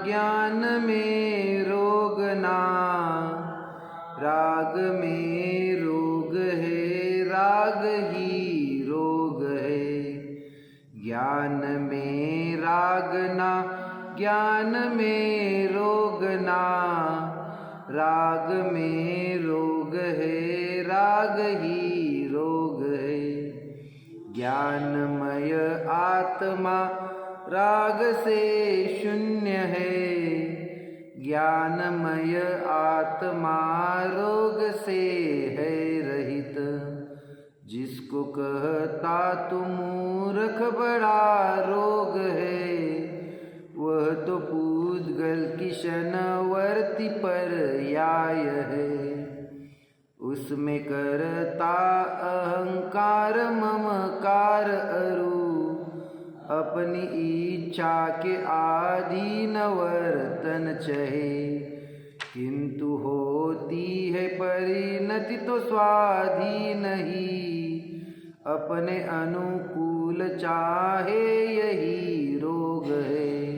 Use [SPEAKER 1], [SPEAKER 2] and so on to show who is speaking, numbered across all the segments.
[SPEAKER 1] ज्ञान में रोग ना, राग में रोग है, राग ही रोग है। ज्ञान में राग ना, ज्ञान में रोग ना, राग में रोग है, राग ही रोग है। ज्ञानमय आत्मा राग से शून्य है, ज्ञानमय आत्मा रोग से है रहित। जिसको कहता तू मूर्ख बड़ा रोग है, वह तो पूद्गल किशनवर्ती पर्याय है। उसमें करता अहंकार ममकार अरु, अपनी इच्छा के अधीन वर्तन चहे। किंतु होती है परिणति तो स्वाधीन ही, अपने अनुकूल चाहे यही रोग है।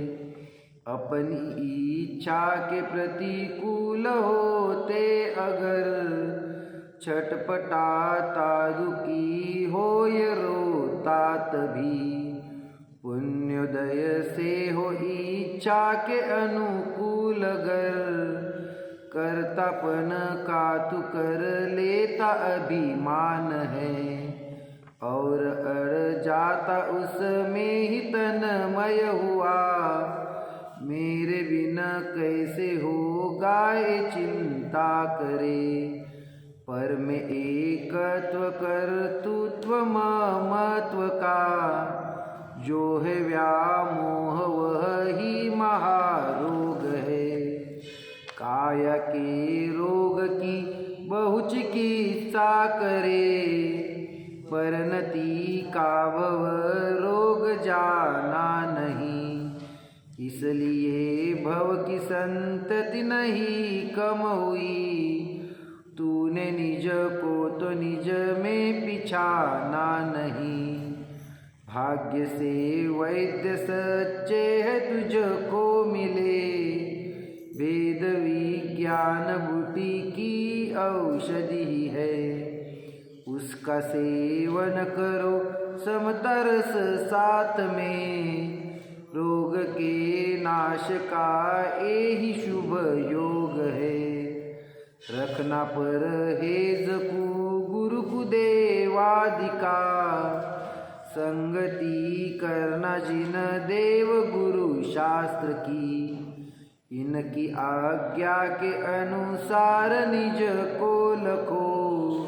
[SPEAKER 1] अपनी इच्छा के प्रतिकूल होते अगर, छटपटाता दुखी हो ये रोता तभी। पुण्योदय से हो इच्छा के अनुकूल अगर, कर्तापन का तू कर लेता अभिमान है। और अड़ जाता उसमें ही तन्मय हुआ, मेरे बिना कैसे होगा ये चिंता करे। पर में एकत्व कर्तृत्व ममत्व का, जो है व्यामोह वह ही महारोग है। काया के रोग की बहु चिकित्सा करे, परिणति का भव रोग जाना नहीं। इसलिए भव की संतति नहीं कम हुई, तूने निज को तो निज में पिछाना नहीं। भाग्य से वैद्य सच्चे है तुझको मिले, वेद विज्ञान बुद्धि की औषधि है। उसका सेवन करो समतरस साथ में, रोग के नाश का यही शुभ योग है। रखना परहेज गुरु कुदेवादिका, संगति करना जिन देव गुरु शास्त्र की। इनकी आज्ञा के अनुसार निज को लखो,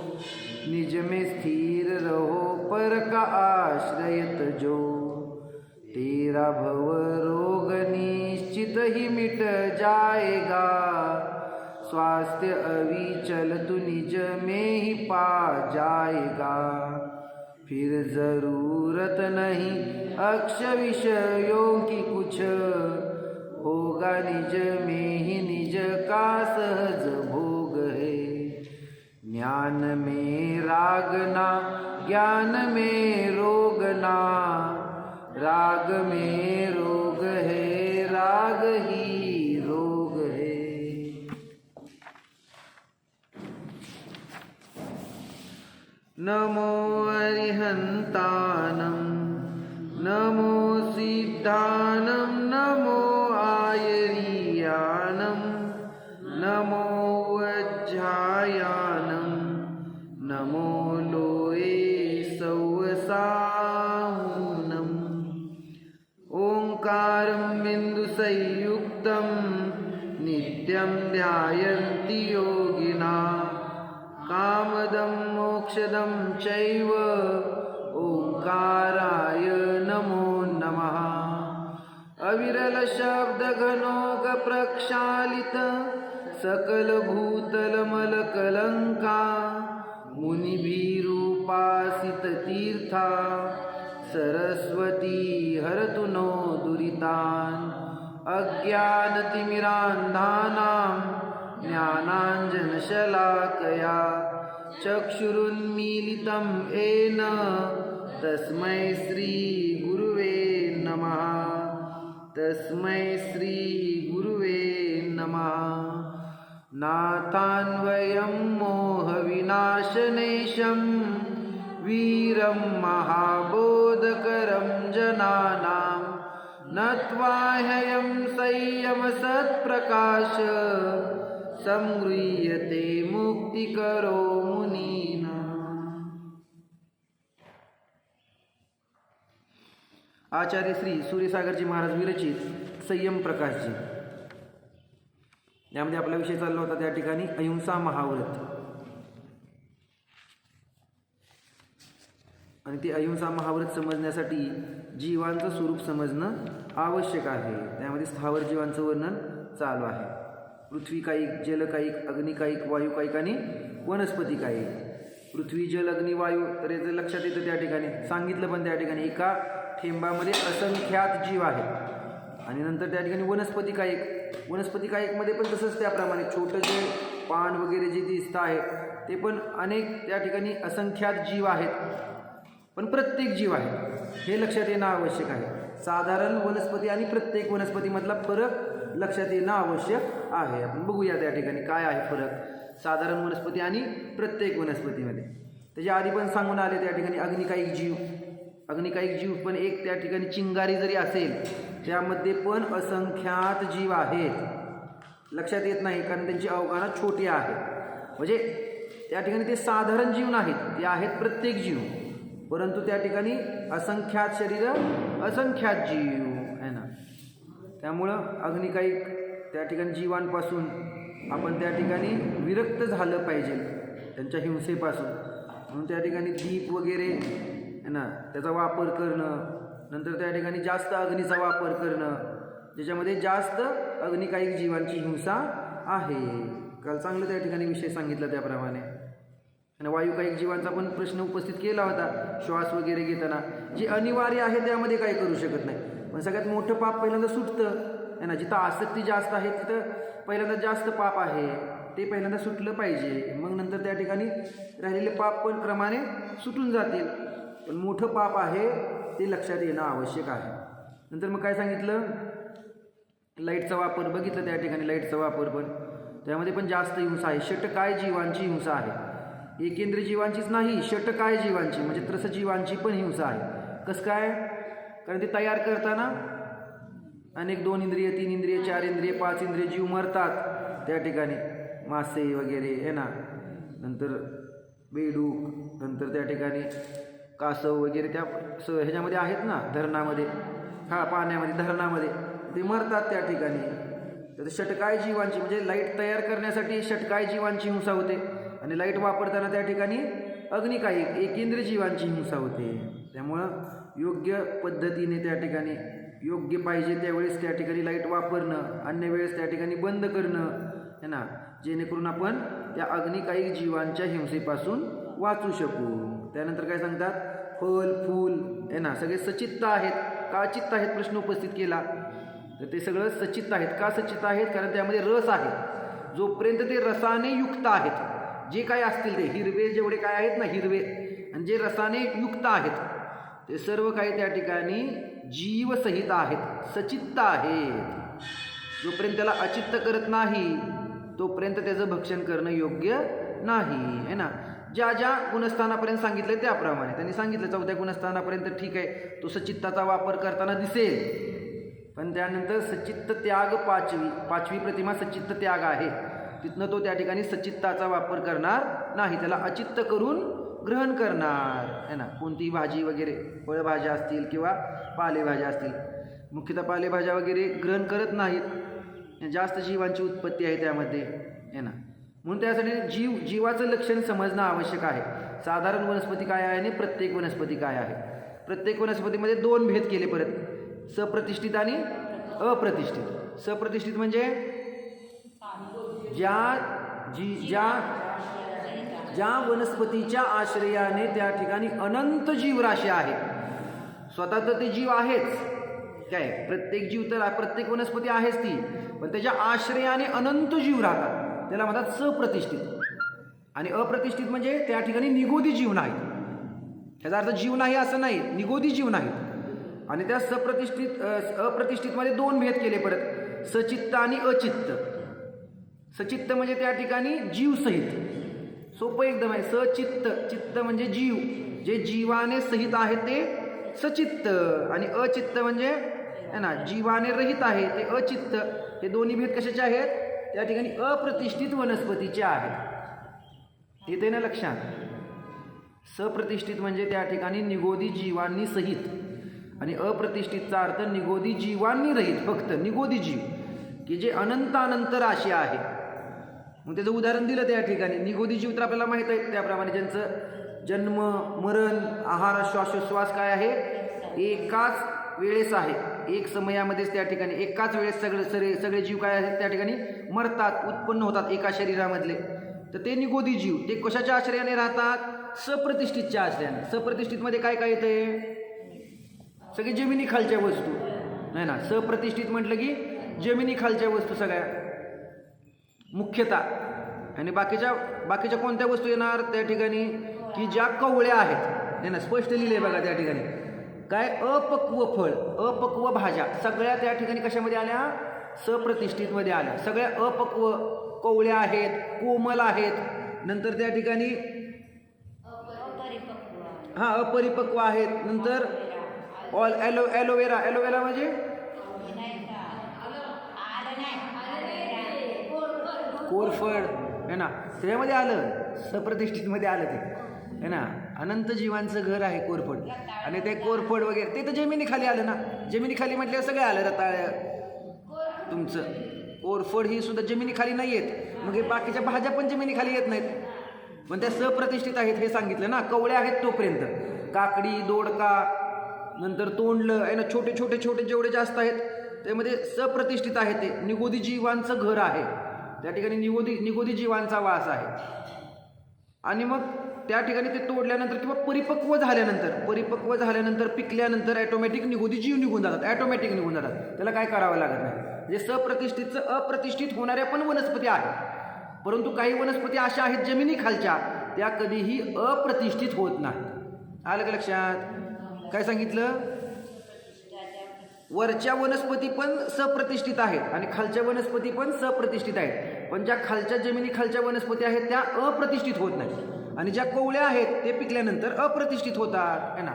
[SPEAKER 1] निज में स्थिर रहो पर का आश्रयत जो। तेरा भव रोग निश्चित ही मिट जाएगा, स्वास्थ्य अविचल तू निज में ही पा जाएगा। फिर जरूरत नहीं अक्ष विषयों की कुछ, होगा निज में ही निज का सहज भोग है। ज्ञान में राग ना, ज्ञान में रोग ना, राग में रोग है, राग ही रोग है। नमो अरिहंतानं, नमो सिद्धानं, नमो आयर्यानं, नमो वज्रायानं, नमो लोये सौवसाहुनं। ओंकारं बिन्दुसंयुक्तं नित्यं ध्यायन्ति योगिना, कामदं मोक्षदं चैव ओंकाराय नमो नमः। अविरल शब्द घनोग प्रक्षालित, सकल भूतल मल कलंका, मुनिभिरूपासित तीर्था, सरस्वती हरतु नो दुरितान्। अज्ञानतिमिरान्धानां ज्ञानाञ्जनशलाकया, चक्षुरुन्मीलितं येन तस्मै श्रीगुरुवे नमः। तस्मै श्री नाथान्वयं मोहविनाशनेशं वीरं महाबोधकरं जनानां नत्वा ह्ययं संयमसत्प्रकाश संगृह्यते मुक्तिकरो मुनीनां। आचार्य श्री सूर्यसागरजी महाराज विरचित संयम प्रकाशजी, यामध्ये आपला विषय चालला होता त्या ठिकाणी अहिंसा महाव्रत. आणि ते अहिंसा महाव्रत समजण्यासाठी जीवांचं स्वरूप समजणं आवश्यक आहे. त्यामध्ये स्थावर जीवांचं वर्णन चालू आहे. पृथ्वी कायिक, जलकायिक, अग्निकायिक, वायुकायिक आणि वनस्पतिकायिक. पृथ्वी, जल, अग्नी, वायू, तर याचं लक्षात येतं त्या ठिकाणी. सांगितलं पण त्या ठिकाणी एका थेंबामध्ये असंख्यात जीव आहेत. आणि नंतर त्या ठिकाणी वनस्पतिकायिक, वनस्पतिकायिकमध्ये पण तसंच त्याप्रमाणे छोटं जे पान वगैरे जे दिसतं आहे ते पण अनेक त्या ठिकाणी असंख्यात जीव आहेत. पण प्रत्येक जीव आहे हे लक्षात येणं आवश्यक आहे. साधारण वनस्पती आणि प्रत्येक वनस्पतीमधला फरक लक्षात येणं आवश्यक आहे. आपण बघूया त्या ठिकाणी काय आहे फरक साधारण वनस्पती आणि प्रत्येक वनस्पतीमध्ये. त्याच्या आधी पण सांगून आले त्या ठिकाणी अग्निकायिक जीव. अग्निकायिक जीव पण एक त्या ठिकाणी चिंगारी जरी असेल त्यामध्ये पण असंख्यात जीव आहेत. लक्षात येत नाही कारण त्यांची अवघानं छोटी आहे. म्हणजे त्या ठिकाणी ते साधारण जीव नाहीत, ते आहेत प्रत्येक जीव. परंतु त्या ठिकाणी असंख्यात शरीर, असंख्यात जीव आहे ना. त्यामुळं अग्निकायिक त्या ठिकाणी जीवांपासून आपण त्या ठिकाणी विरक्त झालं पाहिजे, त्यांच्या हिंसेपासून. म्हणून त्या ठिकाणी दीप वगैरे आहे ना त्याचा वापर करणं, नंतर त्या ठिकाणी जास्त अग्नीचा वापर करणं, ज्याच्यामध्ये जास्त अग्निकायिक जीवांची हिंसा आहे. काल चांगलं त्या ठिकाणी विषय सांगितला त्याप्रमाणे. आणि वायुकायिक जीवांचा पण प्रश्न उपस्थित केला होता. श्वास वगैरे घेताना जे अनिवार्य आहे त्यामध्ये काही करू शकत नाही. पण सगळ्यात मोठं पाप पहिल्यांदा सुटतं आहे ना. जिथं आसक्ती जास्त आहे तिथं पहिल्यांदा जास्त पाप आहे ते पहिल्यांदा सुटलं पाहिजे. मग नंतर त्या ठिकाणी राहिलेले पाप पण क्रमाने सुटून जातील. पण मोठं पाप आहे ते लक्षात येणं आवश्यक आहे. नंतर मग काय सांगितलं, लाईटचा वापर बघितलं त्या ठिकाणी. लाईटचा वापर पण त्यामध्ये पण जास्त हिंसा आहे. षटकाय जीवांची हिंसा आहे. एकेंद्रिय जीवांचीच नाही, षटकाय जीवांची म्हणजे त्रस जीवांची पण हिंसा आहे. कसं काय? कारण ते तयार करताना अनेक 2 इंद्रिय, 3 इंद्रिय, 4 इंद्रिय, 5 इंद्रिय जीव मरतात त्या ठिकाणी. मासे वगैरे आहे ना, नंतर बेडूक, नंतर त्या ठिकाणी कासव वगैरे त्या ह्याच्यामध्ये आहेत ना धरणामध्ये, पाण्यामध्ये धरणामध्ये ते मरतात त्या ठिकाणी. तर षटकाय जीवांची म्हणजे लाईट तयार करण्यासाठी षटकाय जीवांची हिंसा होते. आणि लाईट वापरताना त्या ठिकाणी अग्निकायिक, एकेंद्रिय जीवांची हिंसा होते. त्यामुळं योग्य पद्धतीने त्या ठिकाणी योग्य पाहिजे त्यावेळेस त्या ठिकाणी लाईट वापरणं, अन्य वेळेस त्या ठिकाणी बंद करणं है ना, जेणेकरून आपण त्या अग्निकायिक जीवांच्या हिंसेपासून वाचू शकू. त्यानंतर काय सांगतात, फल फूल आहे ना सगळे सचित्त आहेत. का चित्त आहेत प्रश्न उपस्थित केला, तर ते सगळं सचित्त आहेत. का सचित्त आहेत? कारण त्यामध्ये रस आहे. जोपर्यंत ते रसाने युक्त आहेत, जे काय असतील ते हिरवे जेवढे काय आहेत ना हिरवे, आणि जे रसाने युक्त आहेत ते सर्व काही त्या ठिकाणी जीवसहित आहेत, सचित्त आहेत. जोपर्यंत त्याला अचित्त करत नाही तोपर्यंत त्याचं भक्षण करणं योग्य नाही आहे ना. ज्या ज्या गुणस्थानापर्यंत सांगितले त्याप्रमाणे त्यांनी सांगितलं. 4थ्या गुणस्थानापर्यंत ठीक आहे, तो सचित्ताचा वापर करताना दिसेल. पण त्यानंतर सचित्त त्याग पाचवी प्रतिमा सचित्त त्याग आहे. तिथनं तो त्या ठिकाणी सचित्ताचा वापर करणार नाही, त्याला अचित्त करून ग्रहण करणार आहे ना. कोणतीही भाजी वगैरे, फळभाज्या असतील किंवा पालेभाज्या असतील, मुख्यतः पालेभाज्या वगैरे ग्रहण करत नाहीत. जास्त जीवांची उत्पत्ती आहे त्यामध्ये आहे ना. म्हणून त्यासाठी जीवाचं लक्षण समजणं आवश्यक आहे. साधारण वनस्पती काय आहे आणि प्रत्येक वनस्पती काय आहे. प्रत्येक वनस्पतीमध्ये 2 भेद केले परत, सप्रतिष्ठित आणि अप्रतिष्ठित. सप्रतिष्ठित म्हणजे ज्या वनस्पतीच्या आश्रयाने त्या ठिकाणी अनंत जीवराशी आहे. स्वतः तर ते जीव आहेच काय, प्रत्येक जीव तर प्रत्येक वनस्पती आहेच ती, पण त्याच्या आश्रयाने अनंत जीव राहतात, त्याला म्हणतात सप्रतिष्ठित. आणि अप्रतिष्ठित म्हणजे त्या ठिकाणी निगोदी जीव नाही. ह्याचा अर्थ जीव नाही असं नाही, निगोदी जीव नाही. आणि त्या अप्रतिष्ठितमध्ये 2 भेद केले परत, सचित्त आणि अचित्त. सचित्त म्हणजे त्या ठिकाणी जीवसहित. सोपं एकदम आहे. सचित्त, चित्त म्हणजे जीव, जे जीवाने सहित आहे ते सचित्त. आणि अचित्त म्हणजे है ना जीवाने रहित आहे ते अचित्त. हे दोन्ही भेद कशाचे आहेत? त्या ठिकाणी अप्रतिष्ठित वनस्पतीचे आहेत. येते ना लक्षात? सप्रतिष्ठित म्हणजे त्या ठिकाणी निगोदी जीवांनी सहित, आणि अप्रतिष्ठितचा अर्थ निगोदी जीवांनी रहित, फक्त निगोदी जीव की जे अनंत राशी आहे. मग त्याचं उदाहरण दिलं त्या ठिकाणी. निगोदी जीव तर आपल्याला माहीत आहे, त्याप्रमाणे ज्यांचं जन्म मरण आहार श्वासोश्वास काय आहे? एकाच वेळेस आहे. एक समयामध्येच त्या ठिकाणी एकाच वेळेस सगळे जीव काय आहेत त्या ठिकाणी मरतात, उत्पन्न होतात एका शरीरामधले. तर ते निगोदी जीव ते कशाच्या आश्रयाने राहतात? सप्रतिष्ठितच्या आश्रयाने. सप्रतिष्ठितमध्ये काय काय येते? सगळे जमिनी खालच्या वस्तू नाही ना. सप्रतिष्ठित म्हटलं की जमिनी खालच्या वस्तू सगळ्या मुख्यतः. आणि बाकीच्या कोणत्या वस्तू येणार त्या ठिकाणी? की ज्या कवळ्या आहेत. नाही ना, स्पष्ट लिहिले बघा त्या ठिकाणी. काय? अपक्व फळ, अपक्व भाज्या सगळ्या त्या ठिकाणी कशामध्ये आल्या? सप्रतिष्ठितमध्ये आल्या. सगळ्या अपक्व, कवळ्या आहेत, कोमल आहेत. नंतर त्या ठिकाणी अपरिपक्व आहेत. नंतर ॲलोवेरा म्हणजे कोरफड आहे ना, त्याच्यामध्ये आलं, सप्रतिष्ठितमध्ये आलं ते आहे ना. अनंत जीवांचं घर आहे कोरफड. आणि ते कोरफड वगैरे ते तर जमिनीखाली आलं ना. जमिनीखाली म्हटल्यावर सगळं आलं. रताळ्या तुमचं कोरफड ही सुद्धा जमिनीखाली नाही येत. मग हे बाकीच्या भाज्या पण जमिनीखाली येत नाहीत, पण त्या सप्रतिष्ठित आहेत हे सांगितलं ना. कवळ्या आहेत तोपर्यंत. काकडी, दोडका, नंतर तोंडलं आहे ना, छोटे जेवढे जास्त आहेत त्यामध्ये सप्रतिष्ठित आहे. ते निगोदी जीवांचं घर आहे. त्या ठिकाणी निगोदी जीवांचा वास आहे. आणि मग त्या ठिकाणी ते तोडल्यानंतर किंवा परिपक्व झाल्यानंतर पिकल्यानंतर ॲटोमॅटिक निगोदी जीव निघून जातात. त्याला काय करावं लागत नाही. म्हणजे सप्रतिष्ठितचं अप्रतिष्ठित होणाऱ्या पण वनस्पती आहेत, परंतु काही वनस्पती अशा आहेत जमिनी खालच्या, त्या कधीही अप्रतिष्ठित होत नाही. आलं का लक्षात? काय सांगितलं? वरच्या वनस्पती पण सप्रतिष्ठित आहेत आणि खालच्या वनस्पती पण सप्रतिष्ठित आहेत. पण ज्या खालच्या जमिनी खालच्या वनस्पती आहेत त्या अप्रतिष्ठित होत नाहीत, आणि ज्या कवळ्या आहेत ते पिकल्यानंतर अप्रतिष्ठित होतात है ना.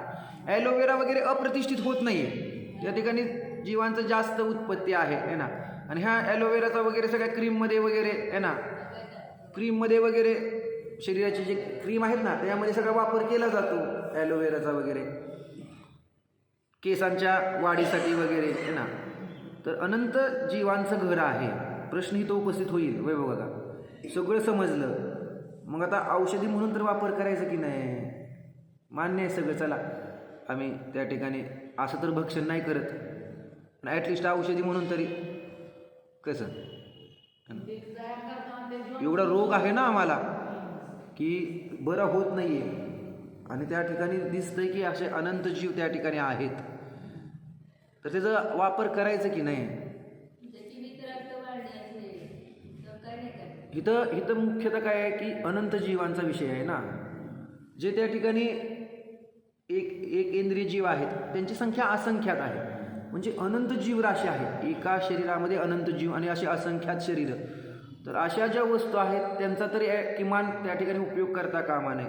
[SPEAKER 1] ॲलोवेरा वगैरे अप्रतिष्ठित होत नाहीये. त्या ठिकाणी जीवांचं जास्त उत्पत्ती आहे ना. आणि ह्या ॲलोवेराचा वगैरे सगळ्या क्रीममध्ये वगैरे आहे ना, क्रीममध्ये वगैरे शरीराची जे क्रीम आहेत ना त्यामध्ये सगळा वापर केला जातो ॲलोवेराचा वगैरे, केसांच्या वाढीसाठी वगैरे आहे ना. तर अनंत जीवांचं घर आहे. प्रश्न ही तो उपस्थित होईल. वय बघा, सगळं समजलं. मग आता औषधी म्हणून तर वापर करायचं की नाही? मान्य आहे सगळं. चला, आम्ही त्या ठिकाणी असं तर भक्षण नाही करत, पण ॲटलिस्ट औषधी म्हणून तरी कसं. एवढा रोग आहे ना आम्हाला की बरा होत नाही आहे, आणि त्या ठिकाणी दिसतंय की असे अनंत जीव त्या ठिकाणी आहेत, तर त्याचा वापर करायचं की नाही? इथं मुख्यतः काय आहे की अनंत जीवांचा विषय आहे ना. जे त्या ठिकाणी एक इंद्रिय जीव आहेत त्यांची संख्या असंख्यात आहे. म्हणजे अनंत जीव राशी आहे एका शरीरामध्ये, अनंत जीव आणि असे असंख्यात शरीर. तर अशा ज्या वस्तू आहेत त्यांचा तरी किमान त्या ठिकाणी उपयोग करता कामा नये.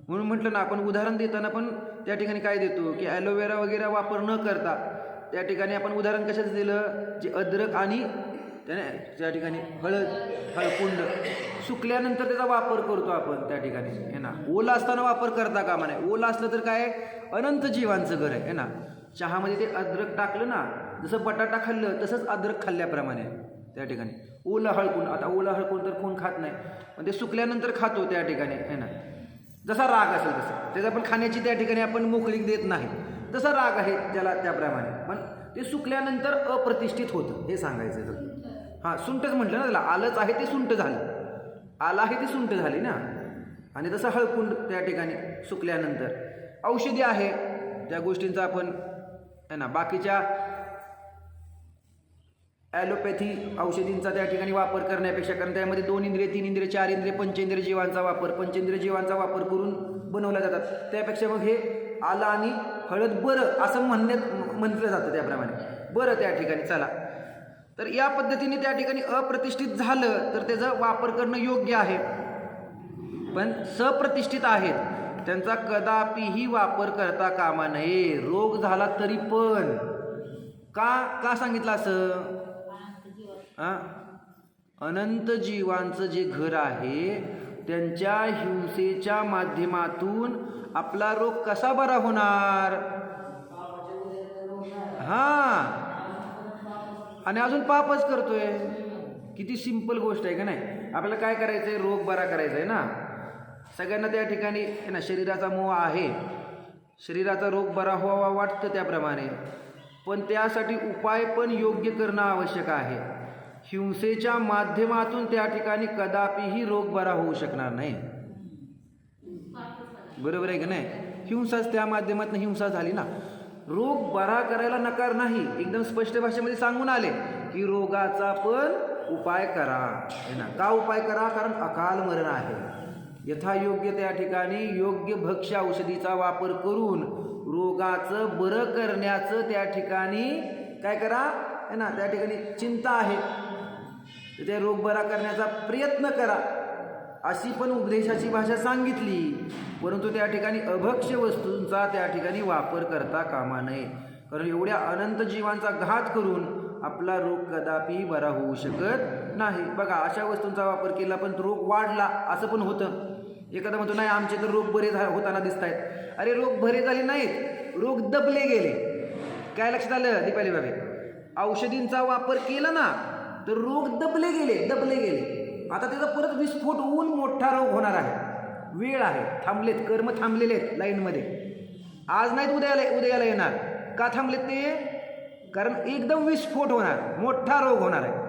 [SPEAKER 1] म्हणून म्हटलं ना, आपण उदाहरण देताना पण त्या ठिकाणी काय देतो की ॲलोवेरा वगैरे वापर न करता त्या ठिकाणी आपण उदाहरण कशाचं दिलं? जे अद्रक आणि त्याने त्या ठिकाणी हळकुंड सुकल्यानंतर त्याचा वापर करतो आपण त्या ठिकाणी आहे ना. ओला असताना वापर करता कामा नये. ओला असलं तर काय? अनंत जीवांचं घर आहे ना. चहामध्ये ते अद्रक टाकलं ना, जसं बटाटा खाल्लं तसंच अद्रक खाल्ल्याप्रमाणे त्या ठिकाणी. ओला हळकुंड, आता ओला हळकुंड तर कोण खात नाही, पण ते सुकल्यानंतर खातो त्या ठिकाणी आहे ना. जसा राग असेल तसं त्याचा पण खाण्याची त्या ठिकाणी आपण मोकळीक देत नाही, तसा राग आहे त्याला त्याप्रमाणे. पण ते सुकल्यानंतर अप्रतिष्ठित होतं हे सांगायचं. हां, सुंठच म्हटलं ना त्याला. आलंच आहे ते सुंठ झालं, आलं आहे ती सुंठ झाली ना. आणि तसं हळकुंड त्या ठिकाणी सुकल्यानंतर औषधी आहे त्या गोष्टींचा आपण आहे ना. बाकीच्या ॲलोपॅथी औषधींचा त्या ठिकाणी वापर करण्यापेक्षा, कारण त्यामध्ये 2 इंद्रिय, 3 इंद्रिय, 4 इंद्रिय, पंचेंद्रिय जीवांचा वापर करून बनवल्या जातात. त्यापेक्षा मग हे आलं आणि हळद बरं असं म्हटलं जातं त्याप्रमाणे. बरं त्या ठिकाणी चला. तर या पद्धतीने त्या ठिकाणी अप्रतिष्ठित झालं तर त्याचा वापर करणं योग्य आहे. पण सप्रतिष्ठित आहेत त्यांचा कदापिही वापर करता कामा नये. रोग झाला तरी पण का सांगितलं असं? अनंत जीवांचं जे घर आहे त्यांच्या हिंसेच्या माध्यमातून आपला रोग कसा बरा होणार? आणि अजून पापच करतोय. किती सिंपल गोष्ट आहे का नाही? आपल्याला काय करायचंय? रोग बरा करायचा आहे ना. सगळ्यांना त्या ठिकाणी ना शरीराचा मोह आहे, शरीराचा रोग बरा व्हावा वाटतं त्याप्रमाणे, पण त्यासाठी उपाय पण योग्य करणं आवश्यक आहे. हिंसेच्या माध्यमातून त्या ठिकाणी कदापिही रोग बरा होऊ शकणार नाही. बरोबर आहे का नाही? हिंसाच त्या माध्यमातून हिंसा झाली ना. रोग बरा करायला नकार नाही, एकदम स्पष्ट भाषेमध्ये सांगून आले की रोगाचा पण उपाय करा है ना. का उपाय करा? कारण अकाल मरण आहे. यथायोग्य त्या ठिकाणी योग्य भक्ष्य औषधीचा वापर करून रोगाचं बरं करण्याचं त्या ठिकाणी काय करा है ना. त्या ठिकाणी चिंता आहे तर ते रोग बरा करण्याचा प्रयत्न करा अशी पण उपदेशाची भाषा सांगितली. परंतु त्या ठिकाणी अभक्ष्य वस्तूंचा त्या ठिकाणी वापर करता कामा नये. कारण एवढ्या अनंत जीवांचा घात करून आपला रोग कदापि बरा होऊ शकत नाही. बघा, अशा वस्तूंचा वापर केला पण रोग वाढला असं पण होतं. एखादा म्हणतो नाही आमचे तर रोग बरे होताना दिसत आहेत. अरे रोग बरे झाले नाहीत, रोग दबले गेले. काय लक्षात आलं दीपाली बाबे? औषधींचा वापर केला ना तर रोग दबले गेले. आता त्याचा परत विस्फोट होऊन मोठा रोग होणार आहे. वेळ आहे, थांबलेत, कर्म थांबलेले आहेत लाईनमध्ये. आज नाहीत उद्याला येणार. का थांबलेत ते? कारण एकदम विस्फोट होणार, मोठा रोग होणार आहे.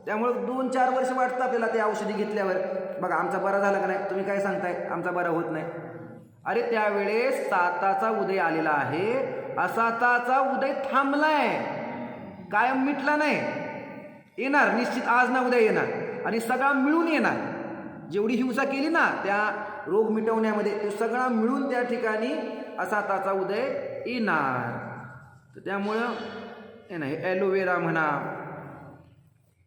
[SPEAKER 1] त्यामुळे 2-4 वर्ष वाटतं आपल्याला ते औषधी घेतल्यावर. बघा आमचा बरा झाला का नाही? तुम्ही काय सांगताय आमचा बरा होत नाही? अरे त्यावेळेस साताचा उदय आलेला आहे. असाताचा उदय थांबलाय, कायम मिटला नाही. येणार निश्चित, आज ना उद्या येणार आणि सगळा मिळून येणार. जेवढी हिंसा केली ना त्या रोग मिटवण्यामध्ये ते सगळा मिळून त्या ठिकाणी असाताचा उदय येणार. तर त्यामुळं हे नाही ॲलोवेरा म्हणा,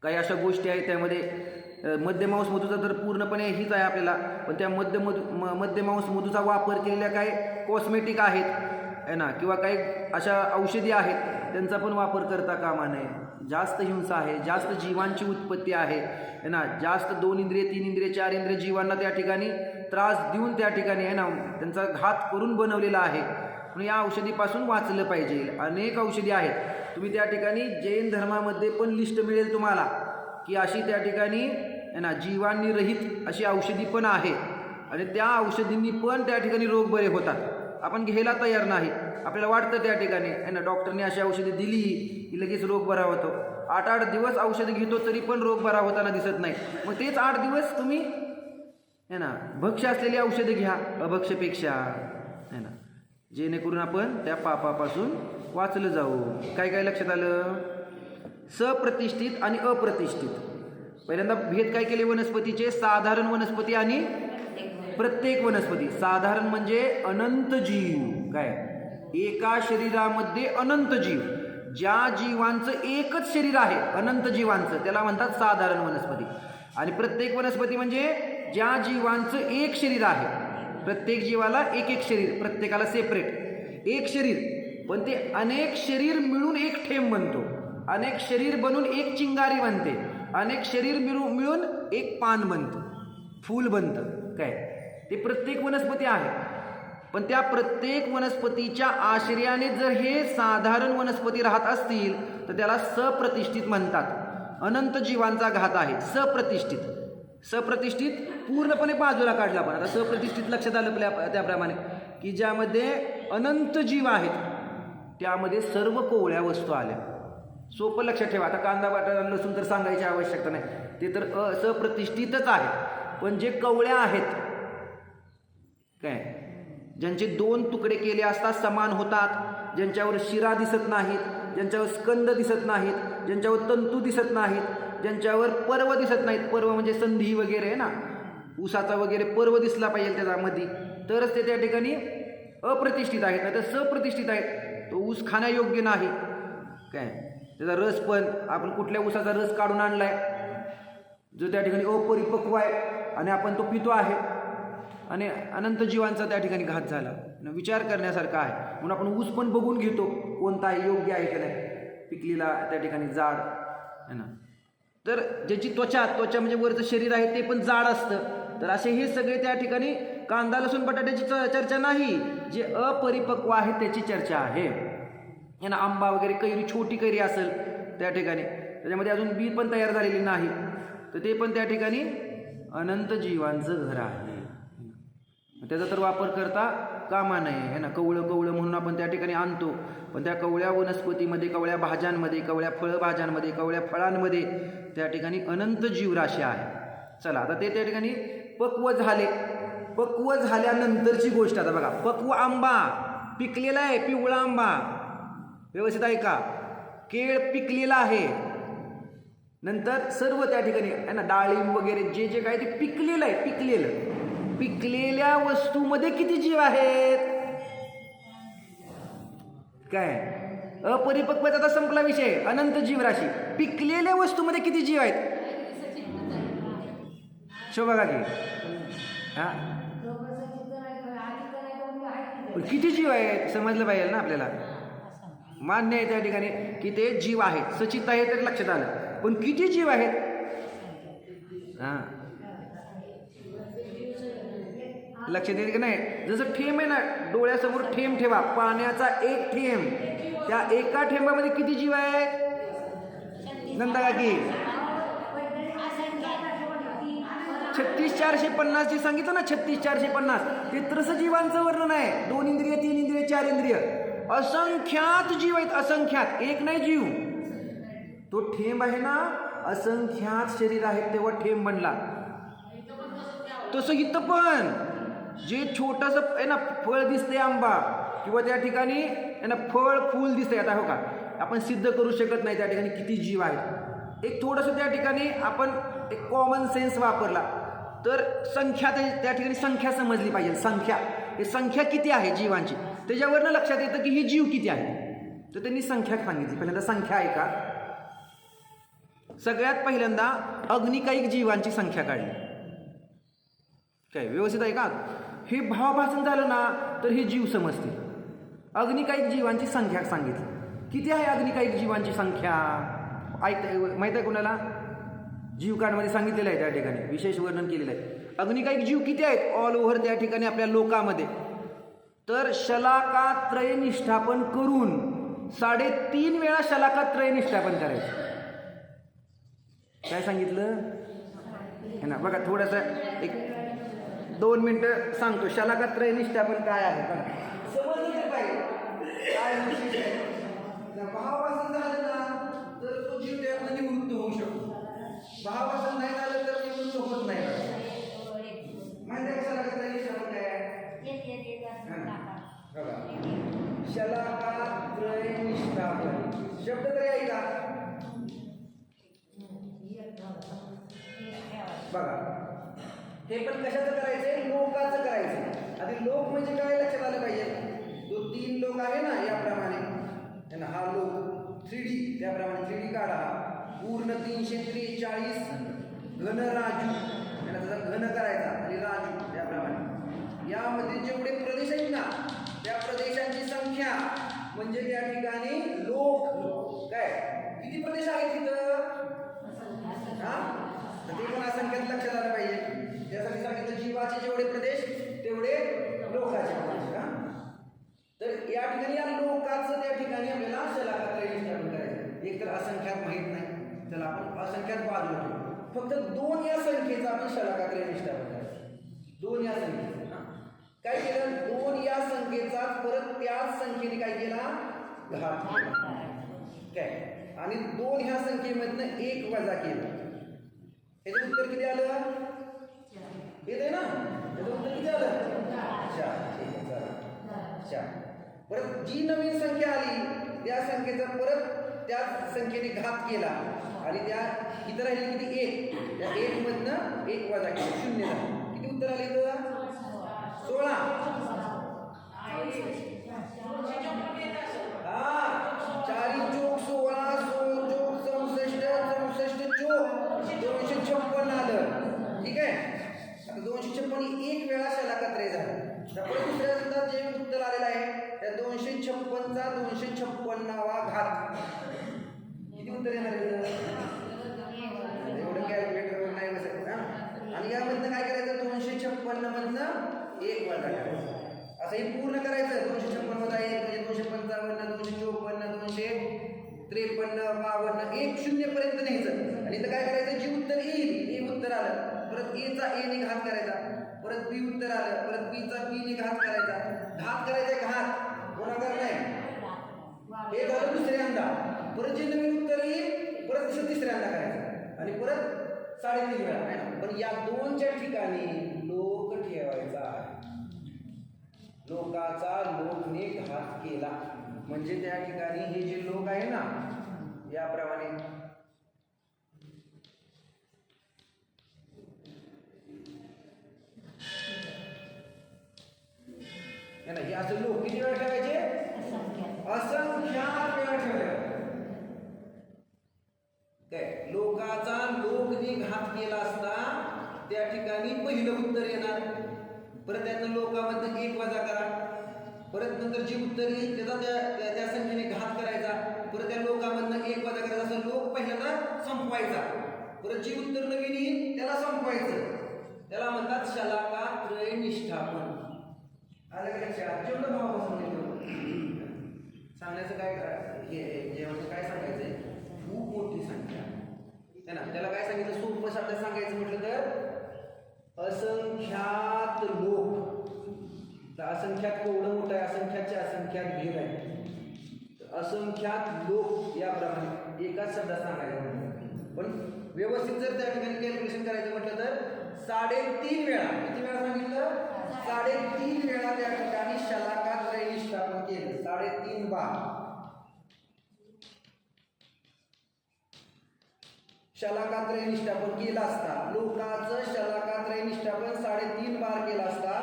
[SPEAKER 1] काही अशा गोष्टी आहेत त्यामध्ये मध्यमांस मधूचा तर पूर्णपणे हीच आहे आपल्याला. पण त्या मध्यमांस मधूचा वापर केलेल्या काही कॉस्मेटिक आहेत आहे ना, किंवा काही अशा औषधी आहेत त्यांचा पण वापर करता कामा नये. जास्त हिंसा आहे, जास्त जीवांची उत्पत्ती आहे ना, जास्त 2 इंद्रिय 3 इंद्रिय 4 इंद्रिय जीवांना त्या ठिकाणी त्रास देऊन त्या ठिकाणी आहे ना त्यांचा घात करून बनवलेला आहे. म्हणून या औषधीपासून वाचलं पाहिजे. अनेक औषधी आहेत. तुम्ही त्या ठिकाणी जैन धर्मामध्ये पण लिस्ट मिळेल तुम्हाला की अशी त्या ठिकाणी आहे ना जीवांनी रहित अशी औषधी पण आहे आणि त्या औषधींनी पण त्या ठिकाणी रोग बरे होतात. आपण घ्यायला तयार नाही. आपल्याला वाटतं त्या ठिकाणी आहे ना डॉक्टरने अशी औषधी दिली की लगेच रोग बरा होतो. 8-8 दिवस औषध घेतो तरी पण रोग बरा होताना दिसत नाही. मग तेच 8 दिवस तुम्ही है ना भक्ष्य असलेली औषधे घ्या अभक्ष्यपेक्षा है ना, जेणेकरून आपण त्या पापापासून वाचलं जाऊ. काय लक्षात आलं? सप्रतिष्ठित आणि अप्रतिष्ठित. पहिल्यांदा भेद काय केले वनस्पतीचे? साधारण वनस्पती आणि प्रत्येक वनस्पती. साधारण म्हणजे अनंत जीव. काय? एका शरीरामध्ये अनंत जीव. ज्या जीवांचं एकच शरीर आहे अनंत जीवांचं त्याला म्हणतात साधारण वनस्पती. आणि प्रत्येक वनस्पती म्हणजे ज्या जीवांचं एक शरीर आहे. प्रत्येक जीवाला एक शरीर, प्रत्येकाला सेपरेट एक शरीर, पण ते अनेक शरीर मिळून एक थेंब बनतो. अनेक शरीर बनून एक चिंगारी बनते. अनेक शरीर मिळून एक पान बनतं, फूल बनतं. काय? ते प्रत्येक वनस्पती आहे. पण त्या प्रत्येक वनस्पतीच्या आश्रयाने जर हे साधारण वनस्पती राहत असतील तर त्याला सप्रतिष्ठित म्हणतात. अनंत जीवांचा घात आहे सप्रतिष्ठित. सप्रतिष्ठित पूर्णपणे बाजूला काढला. पण आता सप्रतिष्ठित लक्षात आलं त्याप्रमाणे की ज्यामध्ये अनंत जीव आहेत त्यामध्ये सर्व कोवळ्या वस्तू आल्या. सोपं लक्षात ठेवा. आता कांदा बटाटा लसूण तर सांगायची आवश्यकता नाही, ते तर सप्रतिष्ठितच आहे. पण जे कवळ्या आहेत काय, ज्यांचे 2 तुकडे केले असता समान होतात, ज्यांच्यावर शिरा दिसत नाहीत, ज्यांच्यावर स्कंद दिसत नाहीत, ज्यांच्यावर तंतू दिसत नाहीत, ज्यांच्यावर पर्व दिसत नाहीत. पर्व म्हणजे संधी वगैरे आहे ना, ऊसाचा वगैरे पर्व दिसला पाहिजे त्याच्यामध्ये तरच ते त्या ठिकाणी अप्रतिष्ठित आहेत. नाही तर सप्रतिष्ठित आहेत. तो ऊस खाण्यायोग्य नाही. काय त्याचा रस पण आपण कुठल्या ऊसाचा रस काढून आणलाय जो त्या ठिकाणी अपरिपक्व आहे आणि आपण तो पितो आहे आणि अनंत जीवांचा त्या ठिकाणी घात झाला. विचार करण्यासारखा आहे. म्हणून आपण ऊस पण बघून घेतो कोणता आहे, योग्य आहे की नाही, पिकलेला त्या ठिकाणी जाड आहे ना. तर ज्याची त्वचा म्हणजे वरचं शरीर आहे ते पण जाड असतं. तर असे हे सगळे त्या ठिकाणी कांदा लसूण बटाट्याची चर्चा नाही, जे अपरिपक्व आहे त्याची चर्चा आहे. ना आंबा वगैरे कैरी, छोटी कैरी असेल त्या ठिकाणी त्याच्यामध्ये अजून बी पण तयार झालेली नाही, तर ते पण त्या ठिकाणी अनंत जीवांचं घर आहे. त्याचा तर वापर करता कामा नये आहे ना. कवळं म्हणून आपण त्या ठिकाणी आणतो, पण त्या कवळ्या वनस्पतीमध्ये, कवळ्या भाज्यांमध्ये, कवळ्या फळभाज्यांमध्ये, कवळ्या फळांमध्ये त्या ठिकाणी अनंत जीवराशी आहे. चला आता ते त्या ठिकाणी पक्व झाले. पक्व झाल्यानंतरची गोष्ट आता बघा. पक्व आंबा पिकलेला आहे, पिवळा आंबा, व्यवस्थित आहे का, केळ पिकलेला आहे, नंतर सर्व त्या ठिकाणी आहे ना डाळिंब वगैरे जे जे काय ते पिकलेलं आहे. पिकलेल्या वस्तूमध्ये किती जीव आहेत काय, अपरिपक्वता आता संपला विषय, अनंत जीवराशी. पिकलेल्या वस्तूमध्ये किती जीव आहेत बघा की हा, किती जीव आहेत समजलं पाहिजे ना आपल्याला. मान्य आहे त्या ठिकाणी की ते जीव आहेत, सचित आहे तर लक्षात आलं, पण किती जीव आहेत हा लक्षात येते की नाही. जसं ठेम आहे ना, डोळ्यासमोर ठेम ठेवा, पाण्याचा एक थेंब, त्या एका ठेंबामध्ये किती जीव आहेत नंदा काकी, 36,450 जे सांगितलं ना, 36,450 ते त्रस जीवांचं वर्णन आहे. 2 इंद्रिय, 3 इंद्रिय, 4 इंद्रिय, असंख्यात जीव आहेत, असंख्यात, एक नाही जीव. तो ठेंब आहे ना, असंख्यात शरीर आहेत तेव्हा ठेंब बनला. तसं इथं पण जे छोटस आहे ना फळ दिसते आंबा, किंवा त्या ठिकाणी आहे ना फळ फूल दिसते, आता हो का आपण सिद्ध करू शकत नाही त्या ठिकाणी किती जीव आहेत. एक थोडंसं त्या ठिकाणी आपण एक कॉमन सेन्स वापरला तर संख्या, त्या ठिकाणी संख्या समजली पाहिजे. संख्या, हे संख्या किती आहे जीवांची, त्याच्यावरनं लक्षात येतं की ही जीव किती आहे. तर त्यांनी संख्या सांगितली. पहिल्यांदा संख्या आहे का, सगळ्यात पहिल्यांदा अग्निकायिक जीवांची संख्या काढली. काय व्यवस्थित आहे का, हे भावाभासन झालं ना तर हे जीव समजते. अग्निकायिक जीवांची संख्या सांगितली. किती आहे अग्निकायिक जीवांची संख्या माहित आहे कोणाला, जीव कार्डमध्ये सांगितलेलं आहे, त्या ठिकाणी विशेष वर्णन केलेलं आहे. अग्निकायिक जीव किती आहेत ऑल ओव्हर त्या ठिकाणी आपल्या लोकामध्ये, तर शलाकात्रय निष्ठापन करून 3.5 वेळा शलाकात्रय निष्ठापन करायचं. काय सांगितलं है ना, बघा थोडंसं एक 2 मिनिटं सांगतो. शलाकात्रय निष्ठापन काय आहे बघा, समजलं तर पाहिजे काय विशेष आहे. भावापासून झालं ना तर तो जीव त्यातनं निवृत्त होऊ शकतो. भावापासून नाही झालं तर निवृत्त होत नाही. माहिती आहे का शलाकात्रय निष्ठापन काय आहे बघा. शलाकात्रय निष्ठापन शब्द तरी आहे का बघा. हे पण कशाचं करायचंय, लोकाचं करायचं. आधी लोक म्हणजे काय लक्षात आलं पाहिजे. जो 3 लोक आहे ना याप्रमाणे, हा लोक 3D, त्याप्रमाणे 3D काढा. पूर्ण 343 घन राजू, त्याचा घन करायचा आणि राजू त्याप्रमाणे. यामध्ये जेवढे प्रदेश आहेत ना त्या प्रदेशांची संख्या म्हणजे त्या ठिकाणी लोक काय किती प्रदेश आहेत तिथं हा, तर ते पण असंख्यात लक्षात आलं पाहिजे. त्यासाठी सांगितलं जीवाचे जेवढे प्रदेश तेवढे लोकाचे प्रदेश. तर या ठिकाणी या लोकाचं त्या ठिकाणी आपल्याला शलाकात्रय निष्ठापन करायचं. एक तर असंख्यात माहीत नाही, चला आपण असंख्यात बाजूला ठेवू. फक्त 2 या संख्येचा आपण शलाकात्रय निष्ठापन करायचं. 2 या संख्येचा काय केलं, 2 या संख्येचा परत त्याच संख्येने काय केला, घात केला काय, आणि 2 ह्या संख्येमधनं 1 वजा केलं. याचं उत्तर किती आलं, येत आहे ना, याचं उत्तर किती आलं 4. परत जी नवीन संख्या आली त्या संख्येचा परत त्याच संख्येने घात केला आणि त्या इतर राहिली किती 1, त्या 1 मधनं 1 वजा केलं, 0 झालं. किती उत्तर आले इथं 16. हा 4 × 16 लोक 256 आलं. ठीक आहे. आता 256 एक वेळा शलाका झाला. परत दुसऱ्या सुद्धा जे उत्तर आलेलं आहे त्या 256चा 256वा घात किती उत्तर येणार आहे? एवढं कॅल्क्युलेटरवर नाही बसत ना. आणि यामधनं काय करायचं? 256 मधनं एक वजा करायचं. असं हे पूर्ण करायचं. 256 वजा 1 म्हणजे 255, 254, 253, 52, 1 0 पर्यंत न्यायचं. आणि इथं काय करायचं? जे उत्तर येईल ए उत्तर आलं, परत ए चा ए ने घात करायचा, परत बी उत्तर आलं, परत बी चा बी ने घात करायचा. घात करायचा, घात गुणाकार नाही. हे झालं दुसऱ्यांदा. परत जे नवीन उत्तर येईल परत तिसऱ्यांदा करायचं आणि परत 3.5 वेळा आहे ना. पण या 2च्या ठिकाणी लोक ठेवायचा आहे. लोकाचा लोकने घात केला म्हणजे त्या ठिकाणी हे जे लोक आहे ना याप्रमाणे हे असं लोक किती वेळा ठेवायचे? असंख्यात वेळा ठेवायचे. काय लोकाचा लोकने घात केला असता त्या ठिकाणी पहिलं उत्तर येणार. परत त्यातनं लोकांमधनं 1 वजा करा, परत नंतर जे उत्तर येईल त्याचा त्या संख्येने घात करायचा, परत त्या लोकांमधनं 1 वजा करायचा. असं लोक पहिल्यांदा संपवायचा, परत जे उत्तर नवीन येईल त्याला संपवायचं. त्याला म्हणतात शलाका त्रय निष्ठापन. आलं का लक्षात? जेवढं भावापासून सांगण्याचं काय जेवढं काय सांगायचंय? खूप मोठी संख्या आहे ना. त्याला काय सांगितलं? सोपं शब्दात सांगायचं म्हटलं तर असंख्यात लोक. तर असंख्यात केवढं मोठं आहे? असंख्यातच्या असंख्यात भेद आहे. असंख्यात लोक याप्रमाणे एकाच शब्दात सांगायचं. पण व्यवस्थित जर त्या ठिकाणी कॅल्क्युलेशन करायचं म्हटलं तर 3.5 वेळा. किती वेळा सांगितलं? 3.5 वेळा त्या ठिकाणी शलाका त्रय निष्ठापन केलं. 3.5 बार शलाका त्रय निष्ठापन केलं असता, लोकांचं शलाका त्रय निष्ठापन 3.5 बार केलं असता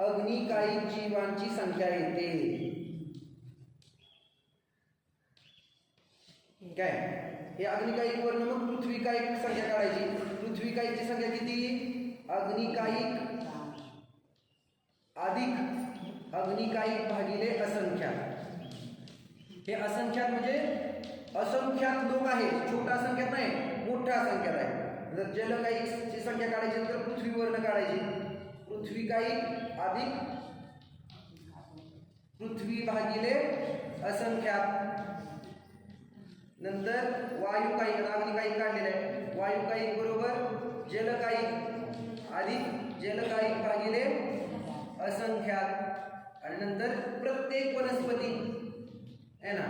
[SPEAKER 1] अग्निकायिक जीवांची संख्या येते. काय हे अग्निकायिक वर्ण मग पृथ्वीकायिक संख्या काढायची. पृथ्वीकायिकची संख्या किती? अग्निकायिक अधिक अग्निकायिक भागिले असंख्यात. हे असंख्यात म्हणजे असंख्यात लोक आहेत. छोटा संख्यात नाही, मोठ्या संख्यात आहे. जर जलकायिकची संख्या काढायची तर पृथ्वीवर्ण काढायची. पृथ्वीकायिक अधिक पृथ्वी भागिले असंख्यात. नंतर वायुकायिक अग्निकायिक काढलेलं आहे. वायुकायिक बरोबर जलकायिक अधिक जलकायिक भागिले असंख्यात. आणि नंतर प्रत्येक वनस्पती आहे ना,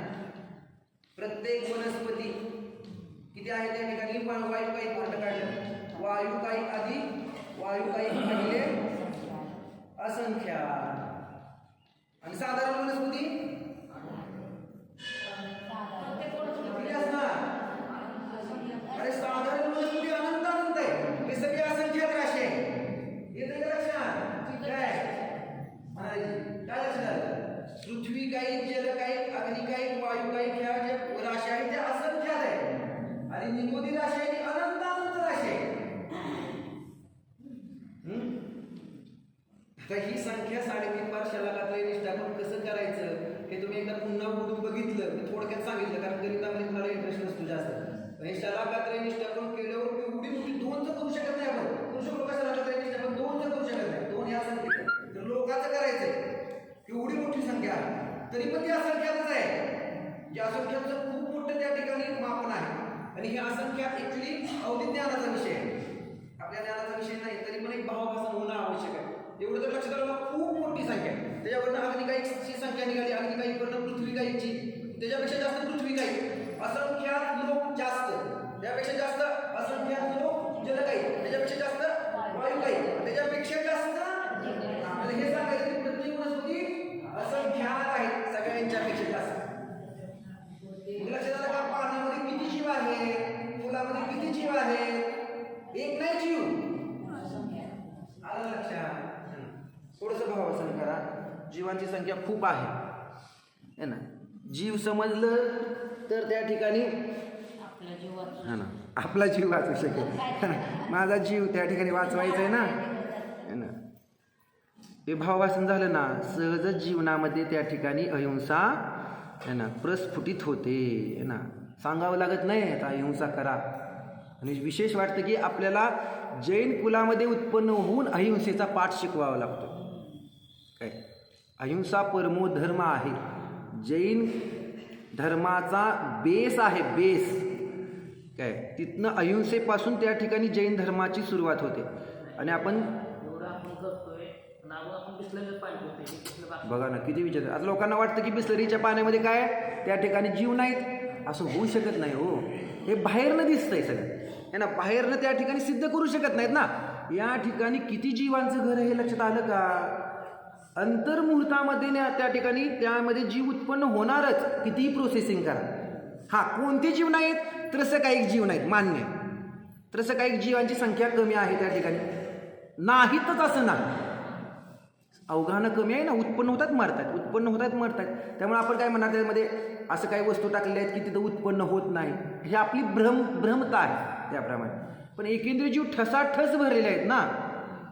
[SPEAKER 1] प्रत्येक वनस्पती किती आहे त्या ठिकाणी वायुकायिक वर्ण काढलं. वायुकायिक अधिक वायुकायिक भागिले असंख्यात. आणि साधारण वनस्पती किती असणार? अरे साधारण वनस्पती अनंत अनंत आहे. हे सगळे असंख्यात राशी आहे. येतं का लक्षात? काय लक्षात? पृथ्वीकायिक जलकायिक अग्निकायिक वायुकायिक ह्या ज्या राशी आहेत त्या असंख्यात आहेत. आणि निगोदी राशी आहे ती अनंत अनंत राशी आहे. तर ही संख्या 3.5 बार शलाका त्रय निष्ठापन कसं करायचं हे तुम्ही एकदा पुन्हा बोलून बघितलं. मी थोडक्यात सांगितलं कारण गणितामध्ये तुम्हाला इंटरेस्ट नसतो जास्त. हे शलाका त्रय निष्ठापन केल्यावर एवढी मोठी 2च करू शकत नाही आपण. करू शकतो का शलाका त्रय निष्ठापन? 2च करू शकत नाही. 2 या संख्येत तर लोकांचं करायचंय. एवढी मोठी संख्या तरी पण ती असंख्यातच आहे. ज्या असंख्याचं खूप मोठं त्या ठिकाणी मापन आहे. आणि हे असंख्यात ऍक्च्युली अवधी ज्ञानाचा विषय आहे. आपल्या ज्ञानाचा विषय नाही तरी पण एक भावापासून होणं आवश्यक आहे. एवढं तर लक्षात आलं. खूप मोठी संख्या त्याच्यावरनं अग्निकायिकची संख्या निघाली. अग्निकायिकवरनं पृथ्वीकायिकची, त्याच्यापेक्षा जास्त पृथ्वीकायिक. असंख्यात लोक जास्त, त्यापेक्षा जास्त असंख्यात लोक जलकायिक, त्याच्यापेक्षा जास्त वायुकायिक, त्याच्यापेक्षा जास्त. हे सांगायचं प्रत्येक वनस्पती असंख्यात आहेत सगळ्यांच्यापेक्षा जास्त. लक्षात आलं का? पानामध्ये किती जीव आहे, फुलामध्ये किती जीव आहे? एक नाही जीव. आलं लक्षात? थोडंसं भावासन करा. जीवांची संख्या खूप आहे ना. जीव समजलं तर त्या ठिकाणी
[SPEAKER 2] आपल्या जीवात
[SPEAKER 1] हा ना आपला जीव वाचू शकेल. माझा जीव त्या ठिकाणी वाचवायचा आहे ना. हे भाववासन झालं ना, सहजच जीवनामध्ये त्या ठिकाणी अहिंसा आहे ना प्रस्फुटित होते आहे ना. सांगावं लागत नाही आता अहिंसा करा. आणि विशेष वाटतं की आपल्याला जैन कुलामध्ये उत्पन्न होऊन अहिंसेचा पाठ शिकवावा लागतो. काय अहिंसा परमो धर्म आहे. जैन धर्माचा बेस आहे, बेस. काय तिथनं अहिंसेपासून त्या ठिकाणी जैन धर्माची सुरुवात होते. आणि आपण बघा ना किती विचार. आता लोकांना वाटतं की बिस्लरीच्या पाण्यामध्ये काय त्या ठिकाणी जीव नाहीत. असं होऊ शकत नाही हो. हे बाहेरनं दिसतंय सगळं आहे ना, बाहेरनं त्या ठिकाणी सिद्ध करू शकत नाहीत ना. या ठिकाणी किती जीवांचं घर हे लक्षात आलं का? अंतर्मुहूर्तामध्ये त्या ठिकाणी त्यामध्ये जीव उत्पन्न होणारच, कितीही प्रोसेसिंग करा. हा कोणते जीव नाहीत? त्रसकायिक जीव नाहीत, मान्य. त्रसकायिक जीवांची संख्या कमी आहे त्या ठिकाणी, नाहीतच असं नाही. अवघानं कमी आहे ना, उत्पन्न होतात मरतात, उत्पन्न होतात मरतात. त्यामुळे आपण काय म्हणणार त्यामध्ये असं काही वस्तू टाकलेल्या आहेत की तिथं उत्पन्न होत नाही, ही आपली भ्रमता आहे. त्याप्रमाणे पण एकेंद्रिय जीव ठसाठस भरलेले आहेत ना,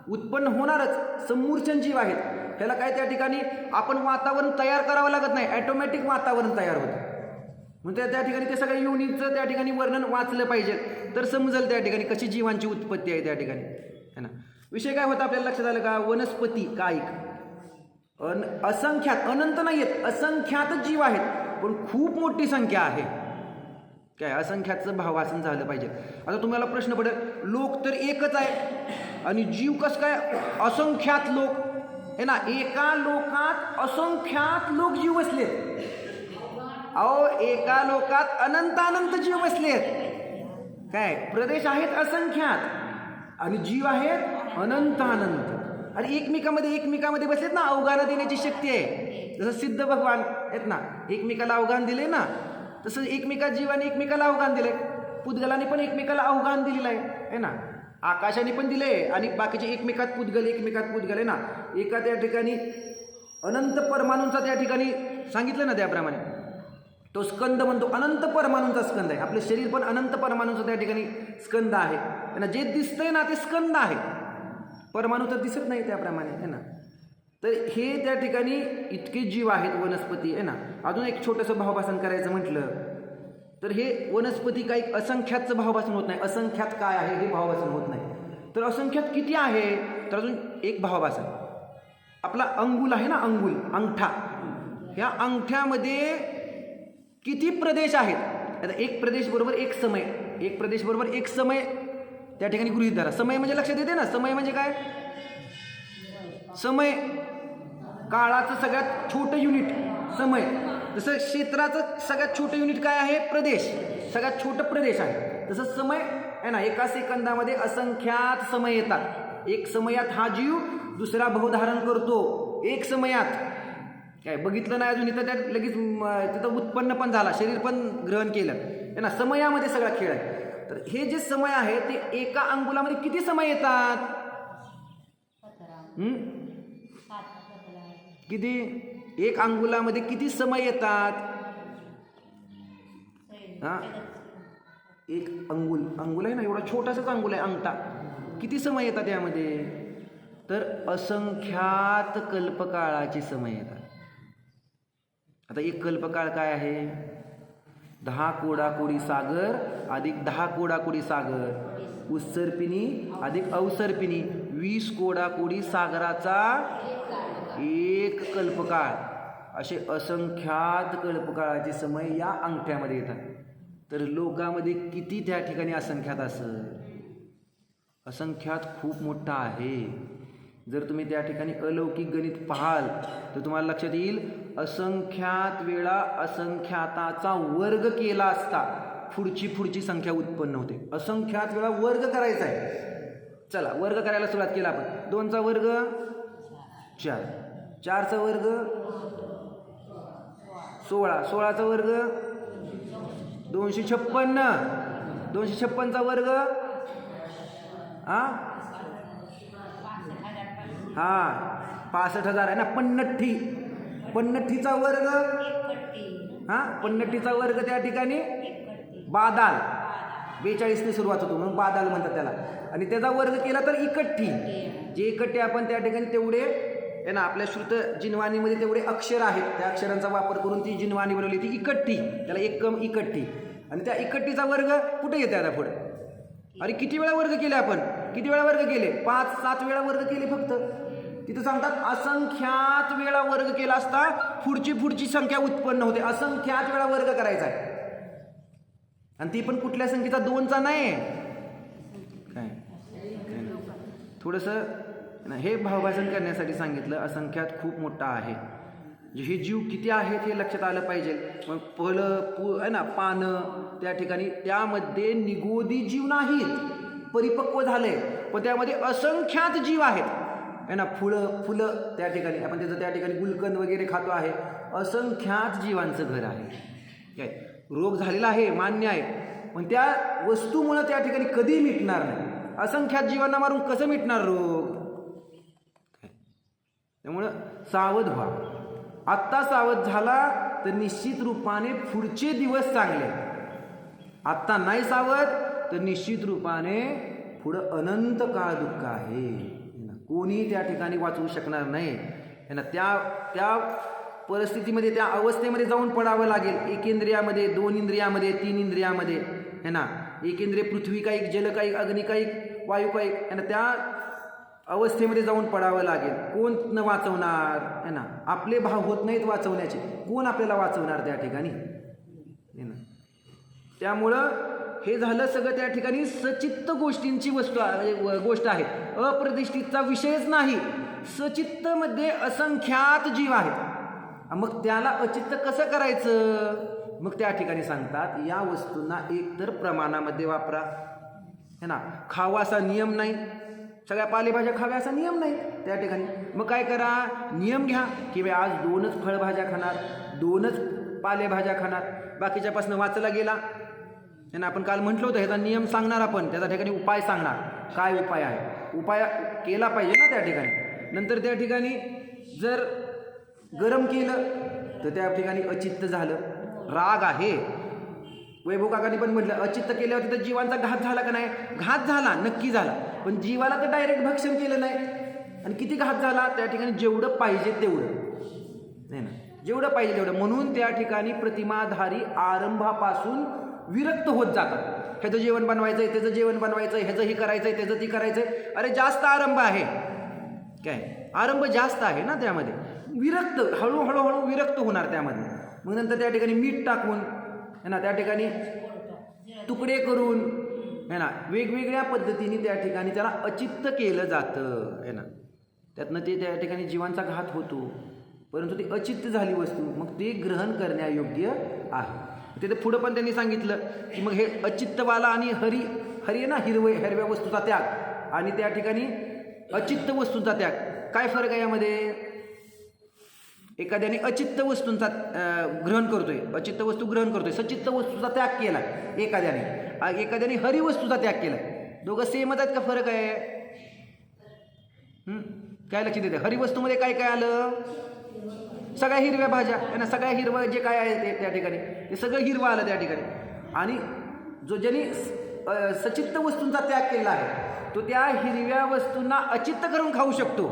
[SPEAKER 1] उत्पन्न होणारच. समूर्छन जीव आहेत. त्याला काय त्या ठिकाणी आपण वातावरण तयार करावं लागत नाही, ॲटोमॅटिक वातावरण तयार होतं. म्हणजे त्या ठिकाणी ते सगळ्या युनिटचं त्या ठिकाणी वर्णन वाचलं पाहिजे तर समजेल त्या ठिकाणी कशी जीवांची उत्पत्ती आहे त्या ठिकाणी है ना. विषय काय होता आपल्याला लक्षात आलं का? वनस्पती कायिक असंख्यात, अनंत नाही आहेत, असंख्यातच जीव आहेत, पण खूप मोठी संख्या आहे. काय असंख्यातचं भाववासन झालं पाहिजे. आता तुम्हाला प्रश्न पडेल, लोक तर एकच आहे आणि जीव कसं काय असंख्यात लोक है ना? एका लोकात असंख्यात लोक जीव बसलेत. अहो एका लोकात अनंत अनंत जीव बसलेत. काय प्रदेश आहेत असंख्यात आणि जीव आहेत अनंत अनंत. आणि एकमेकामध्ये बसलेत ना, अवघानं देण्याची शक्ती आहे. जसं सिद्ध भगवान आहेत ना, एकमेकाला अवघान दिले ना, तसं एकमेकात जीवाने एकमेकाला अवघान दिले. पुद्गलाने पण एकमेकाला अवघान दिलेलं आहे ना. आकाशाने पण दिले आणि बाकीचे एकमेकात पुद्गल आहे ना. एका त्या ठिकाणी अनंत परमाणूंचा त्या ठिकाणी सांगितलं ना, त्याप्रमाणे तो स्कंद म्हणतो, अनंत परमाणूंचा स्कंद आहे. आपलं शरीर पण अनंत परमाणूंचा त्या ठिकाणी स्कंद आहे ना. जे दिसतंय ना ते स्कंद आहे, परमाणू तर दिसत नाही त्याप्रमाणे आहे ना. तर हे त्या ठिकाणी इतके जीव आहेत, वनस्पती आहे ना. अजून एक छोटंसं भावभाषण करायचं म्हटलं तर हे वनस्पती काही असंख्यातचं भावभाषण होत नाही. असंख्यात काय आहे हे भावभाषण होत नाही. तर असंख्यात किती आहे? तर अजून एक भावभाषण आपला अंगुल आहे ना, अंगुल अंगठा. ह्या अंगठ्यामध्ये किती प्रदेश आहेत? आता एक प्रदेश बरोबर एक समय, एक प्रदेश बरोबर एक समय त्या ठिकाणी गृहीत धरा. समय म्हणजे लक्षात येते ना, समय म्हणजे काय? समय काळाचं सगळ्यात छोटं युनिट समय. जसं क्षेत्राचं सगळ्यात छोटं युनिट काय आहे? प्रदेश. सगळ्यात छोटं प्रदेश आहे. तसं समय आहे ना, एका सेकंदामध्ये असंख्यात समय येतात. एक समयात हा जीव दुसरा बहुधारण करतो. एक समयात काय बघितलं नाही अजून इथं, त्या लगेच तिथं उत्पन्न पण झाला, शरीर पण ग्रहण केलं आहे ना. समयामध्ये सगळा खेळ आहे. तर हे जे समय आहे ते एका अंगुलामध्ये किती समय येतात? किती? एक अंगुलामध्ये किती समय येतात? हा, एक अंगुल आहे ना, एवढा छोटासाच अंगुल आहे अंगठा. किती समय येतात यामध्ये? तर असंख्यात कल्पकाळाचे समय येतात. आता एक कल्पकाळ काय आहे? 10 कोडाकोडी सागर अधिक 10 कोडाकोडी सागर, उत्सर्पिणी अधिक अवसर्पिणी, 20 कोडाकोडी सागराचा एक कल्पकाळ. असे असंख्यात कल्पकाळाचे समय या अंगठ्यामध्ये येतात. तर लोकांमध्ये किती त्या ठिकाणी असंख्यात असेल? असंख्यात खूप मोठा आहे. जर तुम्ही त्या ठिकाणी अलौकिक गणित पाहाल तर तुम्हाला लक्षात येईल, असंख्यात वेळा असंख्याताचा वर्ग केला असता पुढची संख्या उत्पन्न होते. असंख्यात वेळा वर्ग करायचा आहे. चला वर्ग करायला सुरुवात केला आपण. 2चा वर्ग 4, 4चा वर्ग 16, 16चा वर्ग 256, 256चा वर्ग हा 65,000 आहे ना. पन्नठ्ठीचा वर्ग हा, पन्नठ्ठीचा वर्ग त्या ठिकाणी बादाल 42ने सुरुवात होतो म्हणून बादाल म्हणतात त्याला. आणि त्याचा वर्ग केला तर इकट्ठी. जे इकट्ठी आपण त्या ठिकाणी तेवढे आहे ना, आपल्या श्रुत जिनवाणीमध्ये तेवढे अक्षर आहेत, त्या अक्षरांचा वापर करून ती जिनवाणी बनवली, ती इकट्ठी. त्याला एकम इकट्ठी. आणि त्या इकट्ठीचा वर्ग कुठे येते आता पुढे? अरे किती वेळा वर्ग केले आपण? किती वेळा वर्ग केले? 5-7 वेळा वर्ग केले फक्त. तिथं सांगतात असंख्यात वेळा वर्ग केला असता पुढची संख्या उत्पन्न होते. असंख्यात वेळा वर्ग करायचा आहे. आणि ती पण कुठल्या संख्येचा? 2चा नाही. काय थोडंसं हे भावभाषण करण्यासाठी सांगितलं. असंख्यात खूप मोठा आहे. हे जीव किती आहेत हे लक्षात आलं पाहिजे. मग फळं आहे ना, पानं त्या ठिकाणी त्यामध्ये निगोदी जीव नाहीत, परिपक्व झाले, पण त्यामध्ये असंख्यात जीव आहेत आहे ना. फुलं त्या ठिकाणी आपण त्याचं त्या ठिकाणी गुलकंद वगैरे खातो आहे. असंख्यात जीवांचं घर आहे. काय रोग झालेला आहे मान्य आहे, पण त्या वस्तूमुळं त्या ठिकाणी कधी मिटणार नाही. असंख्यात जीवांना मारून कसं मिटणार रोग? त्यामुळं सावध व्हा. आत्ता सावध झाला तर निश्चित रूपाने पुढचे दिवस चांगले. आत्ता नाही सावध तर निश्चित रूपाने पुढं अनंत काळ दुःख आहे. कोणी त्या ठिकाणी वाचवू शकणार नाही है ना. त्या परिस्थितीमध्ये, त्या अवस्थेमध्ये जाऊन पडावं लागेल. एक इंद्रियामध्ये, 2 इंद्रियामध्ये, 3 इंद्रियामध्ये है ना. एक इंद्रिय पृथ्वी कायिक, जल कायिक, अग्नि कायिक, वायू कायिक है ना. त्या अवस्थेमध्ये जाऊन पडावं लागेल. कोण न वाचवणार है ना. आपले भाव होत नाहीत वाचवण्याचे. कोण आपल्याला वाचवणार त्या ठिकाणी है ना. त्यामुळं हे झालं सगळं त्या ठिकाणी सचित्त गोष्टींची गोष्ट आहे. अप्रतिष्ठितचा विषयच नाही. सचित्तमध्ये असंख्यात जीव आहेत. मग त्याला अचित्त कसं करायचं? मग त्या ठिकाणी सांगतात या वस्तूंना एकतर प्रमाणामध्ये वापरा है ना. खावा असा नियम नाही, सगळ्या पालेभाज्या खाव्या असा नियम नाही त्या ठिकाणी. मग काय करा? नियम घ्या की आज 2च फळभाज्या खाणार, 2च पालेभाज्या खाणार, बाकीच्यापासून वाचला गेला है ना. आपण काल म्हटलं होतं ह्याचा नियम सांगणार आपण, त्याच्या ठिकाणी उपाय सांगणार. काय उपाय आहे? उपाय केला पाहिजे ना त्या ठिकाणी. नंतर त्या ठिकाणी जर गरम केलं तर त्या ठिकाणी अचित्त झालं. राग आहे. वैभव काकांनी पण म्हटलं अचित्त केल्यावर तिथं जीवांचा घात झाला का नाही? घात झाला, नक्की झाला. पण जीवाला तर डायरेक्ट भक्षण केलं नाही. आणि किती घात झाला? त्या ठिकाणी जेवढं पाहिजे तेवढं नाही ना, जेवढं पाहिजे तेवढं. म्हणून त्या ठिकाणी प्रतिमाधारी आरंभापासून विरक्त होत जातात. ह्याचं जेवण बनवायचंय, त्याचं जेवण बनवायचंय, ह्याचं हे करायचंय, त्याचं ती करायचंय. अरे जास्त आरंभ आहे, काय आरंभ जास्त आहे ना त्यामध्ये. विरक्त हळूहळू विरक्त होणार त्यामध्ये. मग नंतर त्या ठिकाणी मीठ टाकून है ना, त्या ठिकाणी तुकडे करून है ना, वेगवेगळ्या पद्धतीने त्या ठिकाणी त्याला अचित्त केलं जातं है ना. त्यातनं ते त्या ठिकाणी जीवांचा घात होतो. परंतु ती अचित्त झाली वस्तू मग ते ग्रहण करण्यायोग्य आहे. तिथे पुढं पण त्यांनी सांगितलं की मग हे अचित्तवाला आणि हरी ना, हिरव्या वस्तूचा त्याग आणि त्या ठिकाणी अचित्त वस्तूंचा त्याग, काय फरक आहे यामध्ये? एखाद्याने अचित्त वस्तूंचा ग्रहण करतोय, अचित्त वस्तू ग्रहण करतोय, सचित्त वस्तूचा त्याग केला एखाद्याने हरी वस्तूचा त्याग केला. दोघं सेमच आहेत का फरक आहे? काय लक्षात येते? हरी वस्तूमध्ये काय काय आलं? सगळ्या हिरव्या भाज्या आहे ना, सगळ्या हिरवं जे काय आहे ते त्या ठिकाणी ते सगळं हिरवं आलं त्या ठिकाणी. आणि ज्याने सचित्त वस्तूंचा त्याग केला आहे तो त्या हिरव्या वस्तूंना अचित्त करून खाऊ शकतो.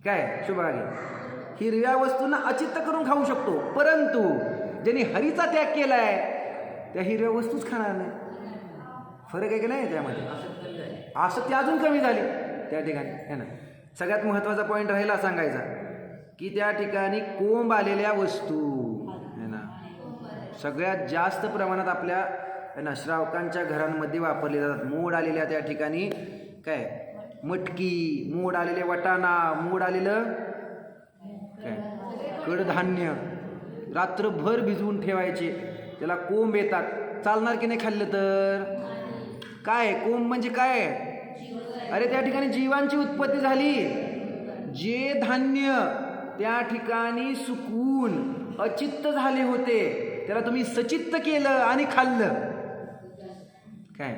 [SPEAKER 1] काय शुभागी? हिरव्या वस्तूंना अचित्त करून खाऊ शकतो. परंतु ज्याने हरीचा त्याग केला आहे त्या हिरव्या वस्तूच खाणार नाही. फरक आहे की नाही त्यामध्ये? आसक्ती अजून कमी झाली त्या ठिकाणी है ना. सगळ्यात महत्त्वाचा पॉईंट राहिला सांगायचा की त्या ठिकाणी कोंब आलेल्या वस्तू है ना सगळ्यात जास्त प्रमाणात आपल्या है ना श्रावकांच्या घरांमध्ये वापरले जातात. मोड आलेल्या त्या ठिकाणी काय मटकी, मोड आलेले वटाणा, मोड आलेलं काय कडधान्य रात्रभर भिजवून ठेवायचे, त्याला कोंब येतात. चालणार की नाही खाल्लं तर? काय कोंब म्हणजे काय? अरे त्या ठिकाणी जीवांची उत्पत्ती झाली. जे धान्य त्या ठिकाणी सुकून अचित्त झाले होते त्याला तुम्ही सचित्त केलं आणि खाल्लं. काय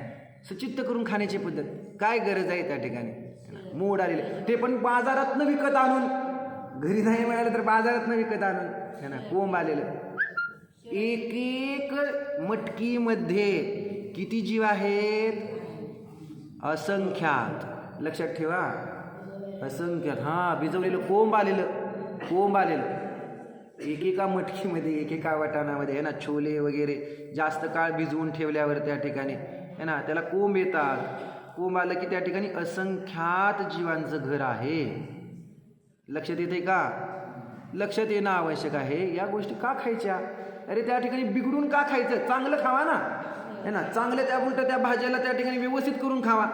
[SPEAKER 1] सचित्त करून खाण्याची पद्धत काय गरज आहे त्या ठिकाणी? मोड आलेले ते पण बाजारातनं विकत आणून, घरी नाही मिळालं तर बाजारातनं विकत आणून है ना कोंब आलेलं. एक एक मटकीमध्ये किती जीव आहेत? असंख्यात. लक्षात ठेवा, असंख्यात. हां, भिजवलेलं कोंब आलेलं एकेका मटकीमध्ये, एकेका वाटाणामध्ये आहे ना, छोले वगैरे जास्त काळ भिजवून ठेवल्यावर त्या ठिकाणी आहे ना त्याला कोंब येतात. कोंब आलं की त्या ठिकाणी असंख्यात जीवांचं घर आहे. लक्षात येते का? लक्षात येणं आवश्यक आहे. या गोष्टी का खायच्या? अरे त्या ठिकाणी बिघडून का खायचं? चांगलं खावा ना, है ना. चांगलं त्या उलट त्या भाज्याला त्या ठिकाणी व्यवस्थित करून खावा.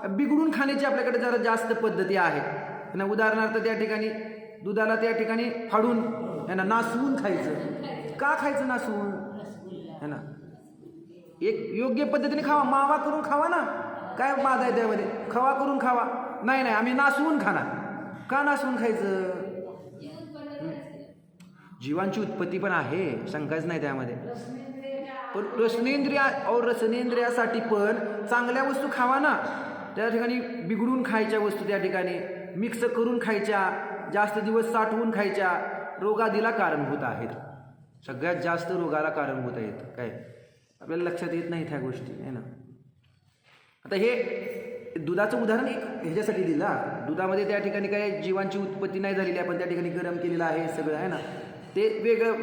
[SPEAKER 1] बिघडून खाण्याची आपल्याकडे जरा जास्त पद्धती आहेत ना. उदाहरणार्थ त्या ठिकाणी दुधाला त्या ठिकाणी फाडून है ना नासवून खायचं. का खायचं नासवून? है ना, एक योग्य पद्धतीने खावा. मावा करून खावा ना, काय बाद आहे त्यामध्ये? खवा करून खावा. नाही आम्ही नासवून खाणार. का नासवून खायचं? जीवांची उत्पत्ती पण आहे, शंकाच नाही त्यामध्ये. पण रसनेंद्रियासाठी पण चांगल्या वस्तू खावा ना. त्या ठिकाणी बिघडून खायच्या वस्तू त्या ठिकाणी मिक्स करून खायच्या, जास्त दिवस साठवून खायच्या, रोगादीला कारणभूत आहेत. सगळ्यात जास्त रोगाला कारणभूत आहेत. काय आपल्याला लक्षात येत नाही त्या गोष्टी, आहे ना. आता हे दुधाचं उदाहरण एक ह्याच्यासाठी दिलं. दुधामध्ये त्या ठिकाणी काय जीवांची उत्पत्ती नाही झालेली आहे, पण त्या ठिकाणी गरम केलेलं आहे सगळं, आहे ना. ते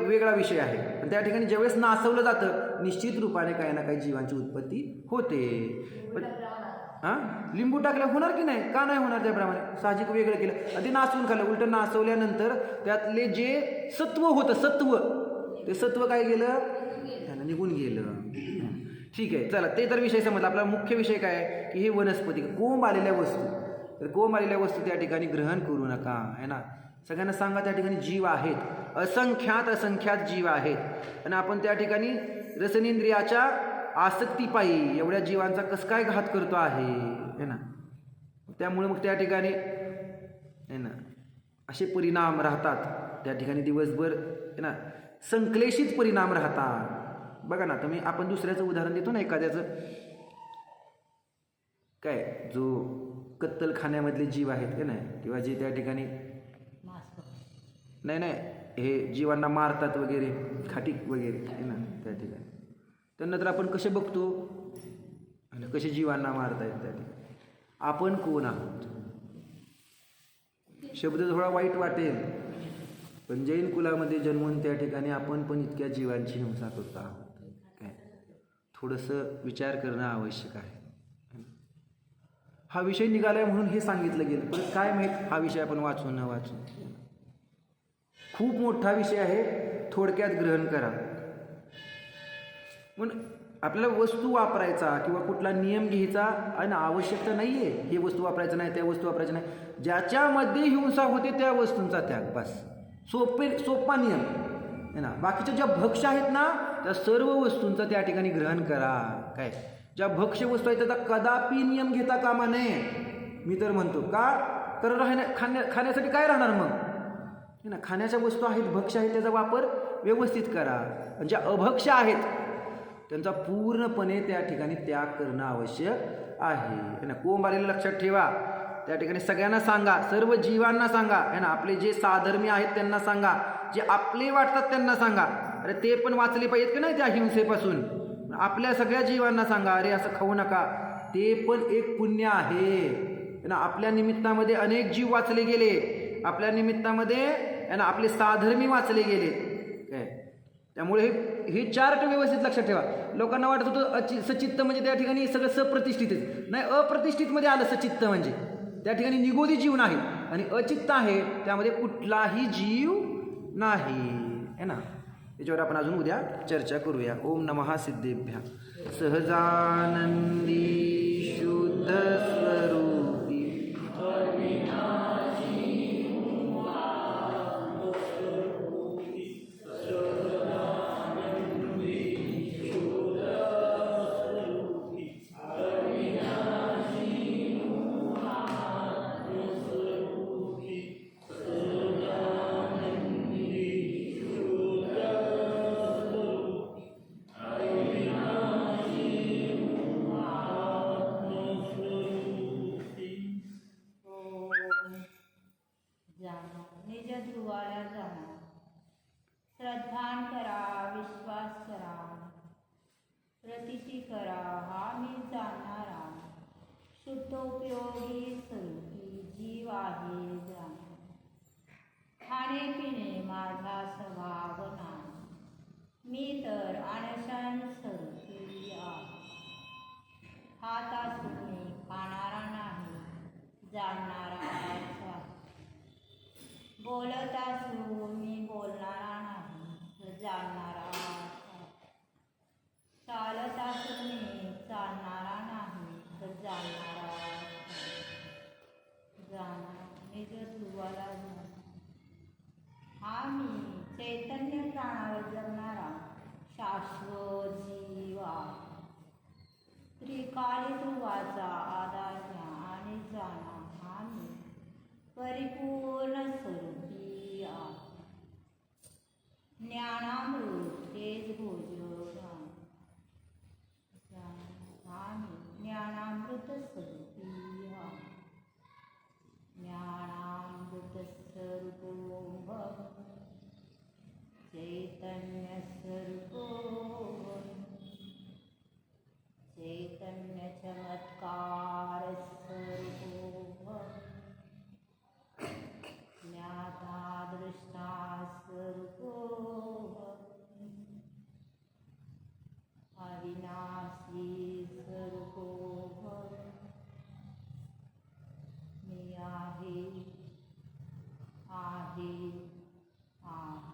[SPEAKER 1] वेगळा विषय आहे. पण त्या ठिकाणी ज्यावेळेस नासवलं जातं, निश्चित रूपाने काही ना काही जीवांची उत्पत्ती होते. पण लिंबू टाकलं होणार की नाही? का नाही होणार? त्याप्रमाणे साहजिक वेगळं केलं आणि ते नासवून खाल्लं. उलट नासवल्यानंतर त्यातले जे सत्व होतं, ते सत्व काय गेलं? त्यानं निघून गेलं. ठीक आहे, चला ते तर विषय समजला. आपला मुख्य विषय काय आहे की हे वनस्पती कोंब आलेल्या वस्तू. तर कोंब आलेल्या वस्तू त्या ठिकाणी ग्रहण करू नका, है ना. सगळ्यांना सांगा त्या ठिकाणी जीव आहेत, असंख्यात जीव आहेत. आणि आपण त्या ठिकाणी रसनेंद्रियाच्या आसक्तीपायी एवढ्या जीवांचा कसं काय घात करतो आहे ना. त्यामुळे मग त्या ठिकाणी आहे ना असे परिणाम राहतात त्या ठिकाणी दिवसभर, आहे ना, संक्लेशित परिणाम राहतात. बघा ना तुम्ही, आपण दुसऱ्याचं उदाहरण देतो ना, एखाद्याचं काय जो कत्तलखान्यामधले जीव आहेत का नाही, किंवा जे त्या ठिकाणी नाही हे जीवांना मारतात वगैरे, खाटीक वगैरे, आहे ना, त्या ठिकाणी त्यांना तर आपण कसे बघतो आणि कसे जीवांना मारतायत त्या ठिकाणी. आपण कोण आहोत? शब्द थोडा वाईट वाटेल, पण जैन कुलामध्ये जन्मून त्या ठिकाणी आपण पण इतक्या जीवांची हिंसा करत आहोत. काय थोडंसं विचार करणं आवश्यक आहे. हा विषय निघालाय म्हणून हे सांगितलं गेलं, पण काय माहीत हा विषय आपण वाचून न वाचून. खूप मोठा विषय आहे, थोडक्यात ग्रहण करा. पण आपल्याला वस्तू वापरायचा किंवा कुठला नियम घ्यायचा आणि आवश्यकता नाही आहे. हे वस्तू वापरायचं नाही, त्या वस्तू वापरायचं नाही. ज्याच्यामध्ये हिंसा होते त्या वस्तूंचा त्याग, बस. सोपा नियम आहे ना. बाकीच्या ज्या भक्ष्य आहेत ना, त्या सर्व वस्तूंचा त्या ठिकाणी ग्रहण करा. काय ज्या भक्ष्य वस्तू आहेत त्याचा कदापि नियम घेता कामा नये. मी तर म्हणतो का, कारण खाण्यासाठी काय राहणार मग, आहे ना. खाण्याच्या वस्तू आहेत, भक्ष्य आहेत, त्याचा वापर व्यवस्थित करा. आणि ज्या अभक्ष्य आहेत त्यांचा पूर्णपणे त्या ठिकाणी त्याग करणं आवश्यक आहे ना. कोंब आलेलं लक्षात ठेवा. त्या ठिकाणी सगळ्यांना सांगा, सर्व जीवांना सांगा, आहे ना. आपले जे साधर्मी आहेत त्यांना सांगा, जे आपले वाटतात त्यांना सांगा. अरे ते पण वाचले पाहिजेत का नाही त्या हिंसेपासून. आपल्या सगळ्या जीवांना सांगा, अरे असं खाऊ नका, ते पण एक पुण्य आहे ना. आपल्या निमित्तामध्ये अनेक जीव वाचले गेले, आपल्या निमित्तामध्ये आहे ना आपले साधर्मी वाचले गेले. काय त्यामुळे हे चार्ट व्यवस्थित लक्षात ठेवा. लोकांना वाटत होतं सचित्त म्हणजे त्या ठिकाणी सगळं सप्रतिष्ठितच नाही. अप्रतिष्ठितमध्ये आलं सचित्त म्हणजे त्या ठिकाणी निगोदी जीव नाही, आणि अचित्त आहे त्यामध्ये कुठलाही जीव नाही, है ना. याच्यावर आपण अजून उद्या चर्चा करूया. ओम नमः सिद्धेभ्यः. सहजानंदी शुद्ध स्वरूपी
[SPEAKER 2] नित्योपयोगी स्वरूपी जीव आहे जाणे. खाणे पिणे माझा स्वभाव नाही, मी तर अनशन स्वरूपी आहे. खात असून मी खाणारा नाही, जाणणाराच आहे. बोलत असून मी बोलणारा नाही, जाणणाराच आहे. चालत असून मी चालणारा नाही, तर जाणणाराच आहे. जाणा निज ध्रुवाला जाणा. हा मी चैतन्य प्राणावर जगणारा शाश्वत जीव आहे. त्रिकाली ध्रुवाचा आधार घ्या आणि जाणा हा मी परिपूर्ण स्वरूपी आहे. ज्ञानामृत तेच भोजन हा मी ज्ञानामृत स्वरूपी आहे. ज्ञानामृत स्वरूपो भव चैतन्य स्वरूपो चैतन्य चमत्कार स्वरूपो भव ज्ञाता दृष्टा स्वरूपो भव अविनाशी स्वरूपो भव. मी आहे आहे आहे.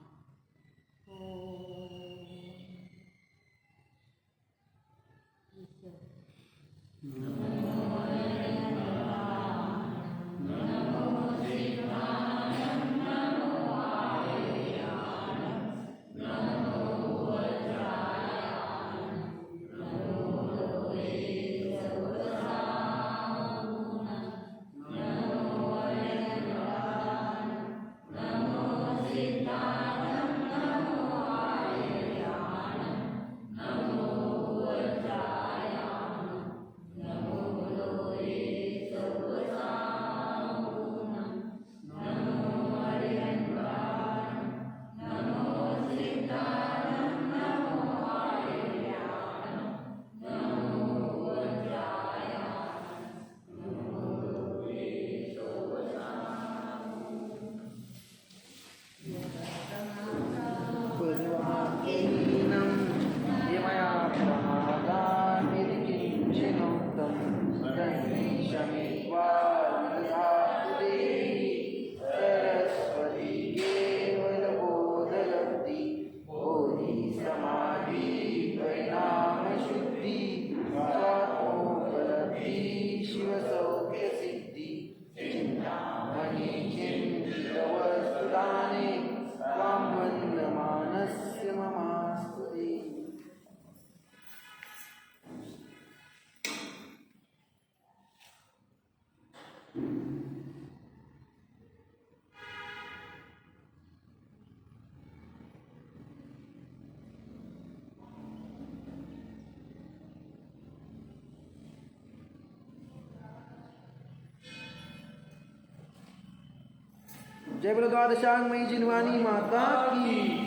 [SPEAKER 1] जय बोलो द्वादशांगमयी जिनवानी माता की.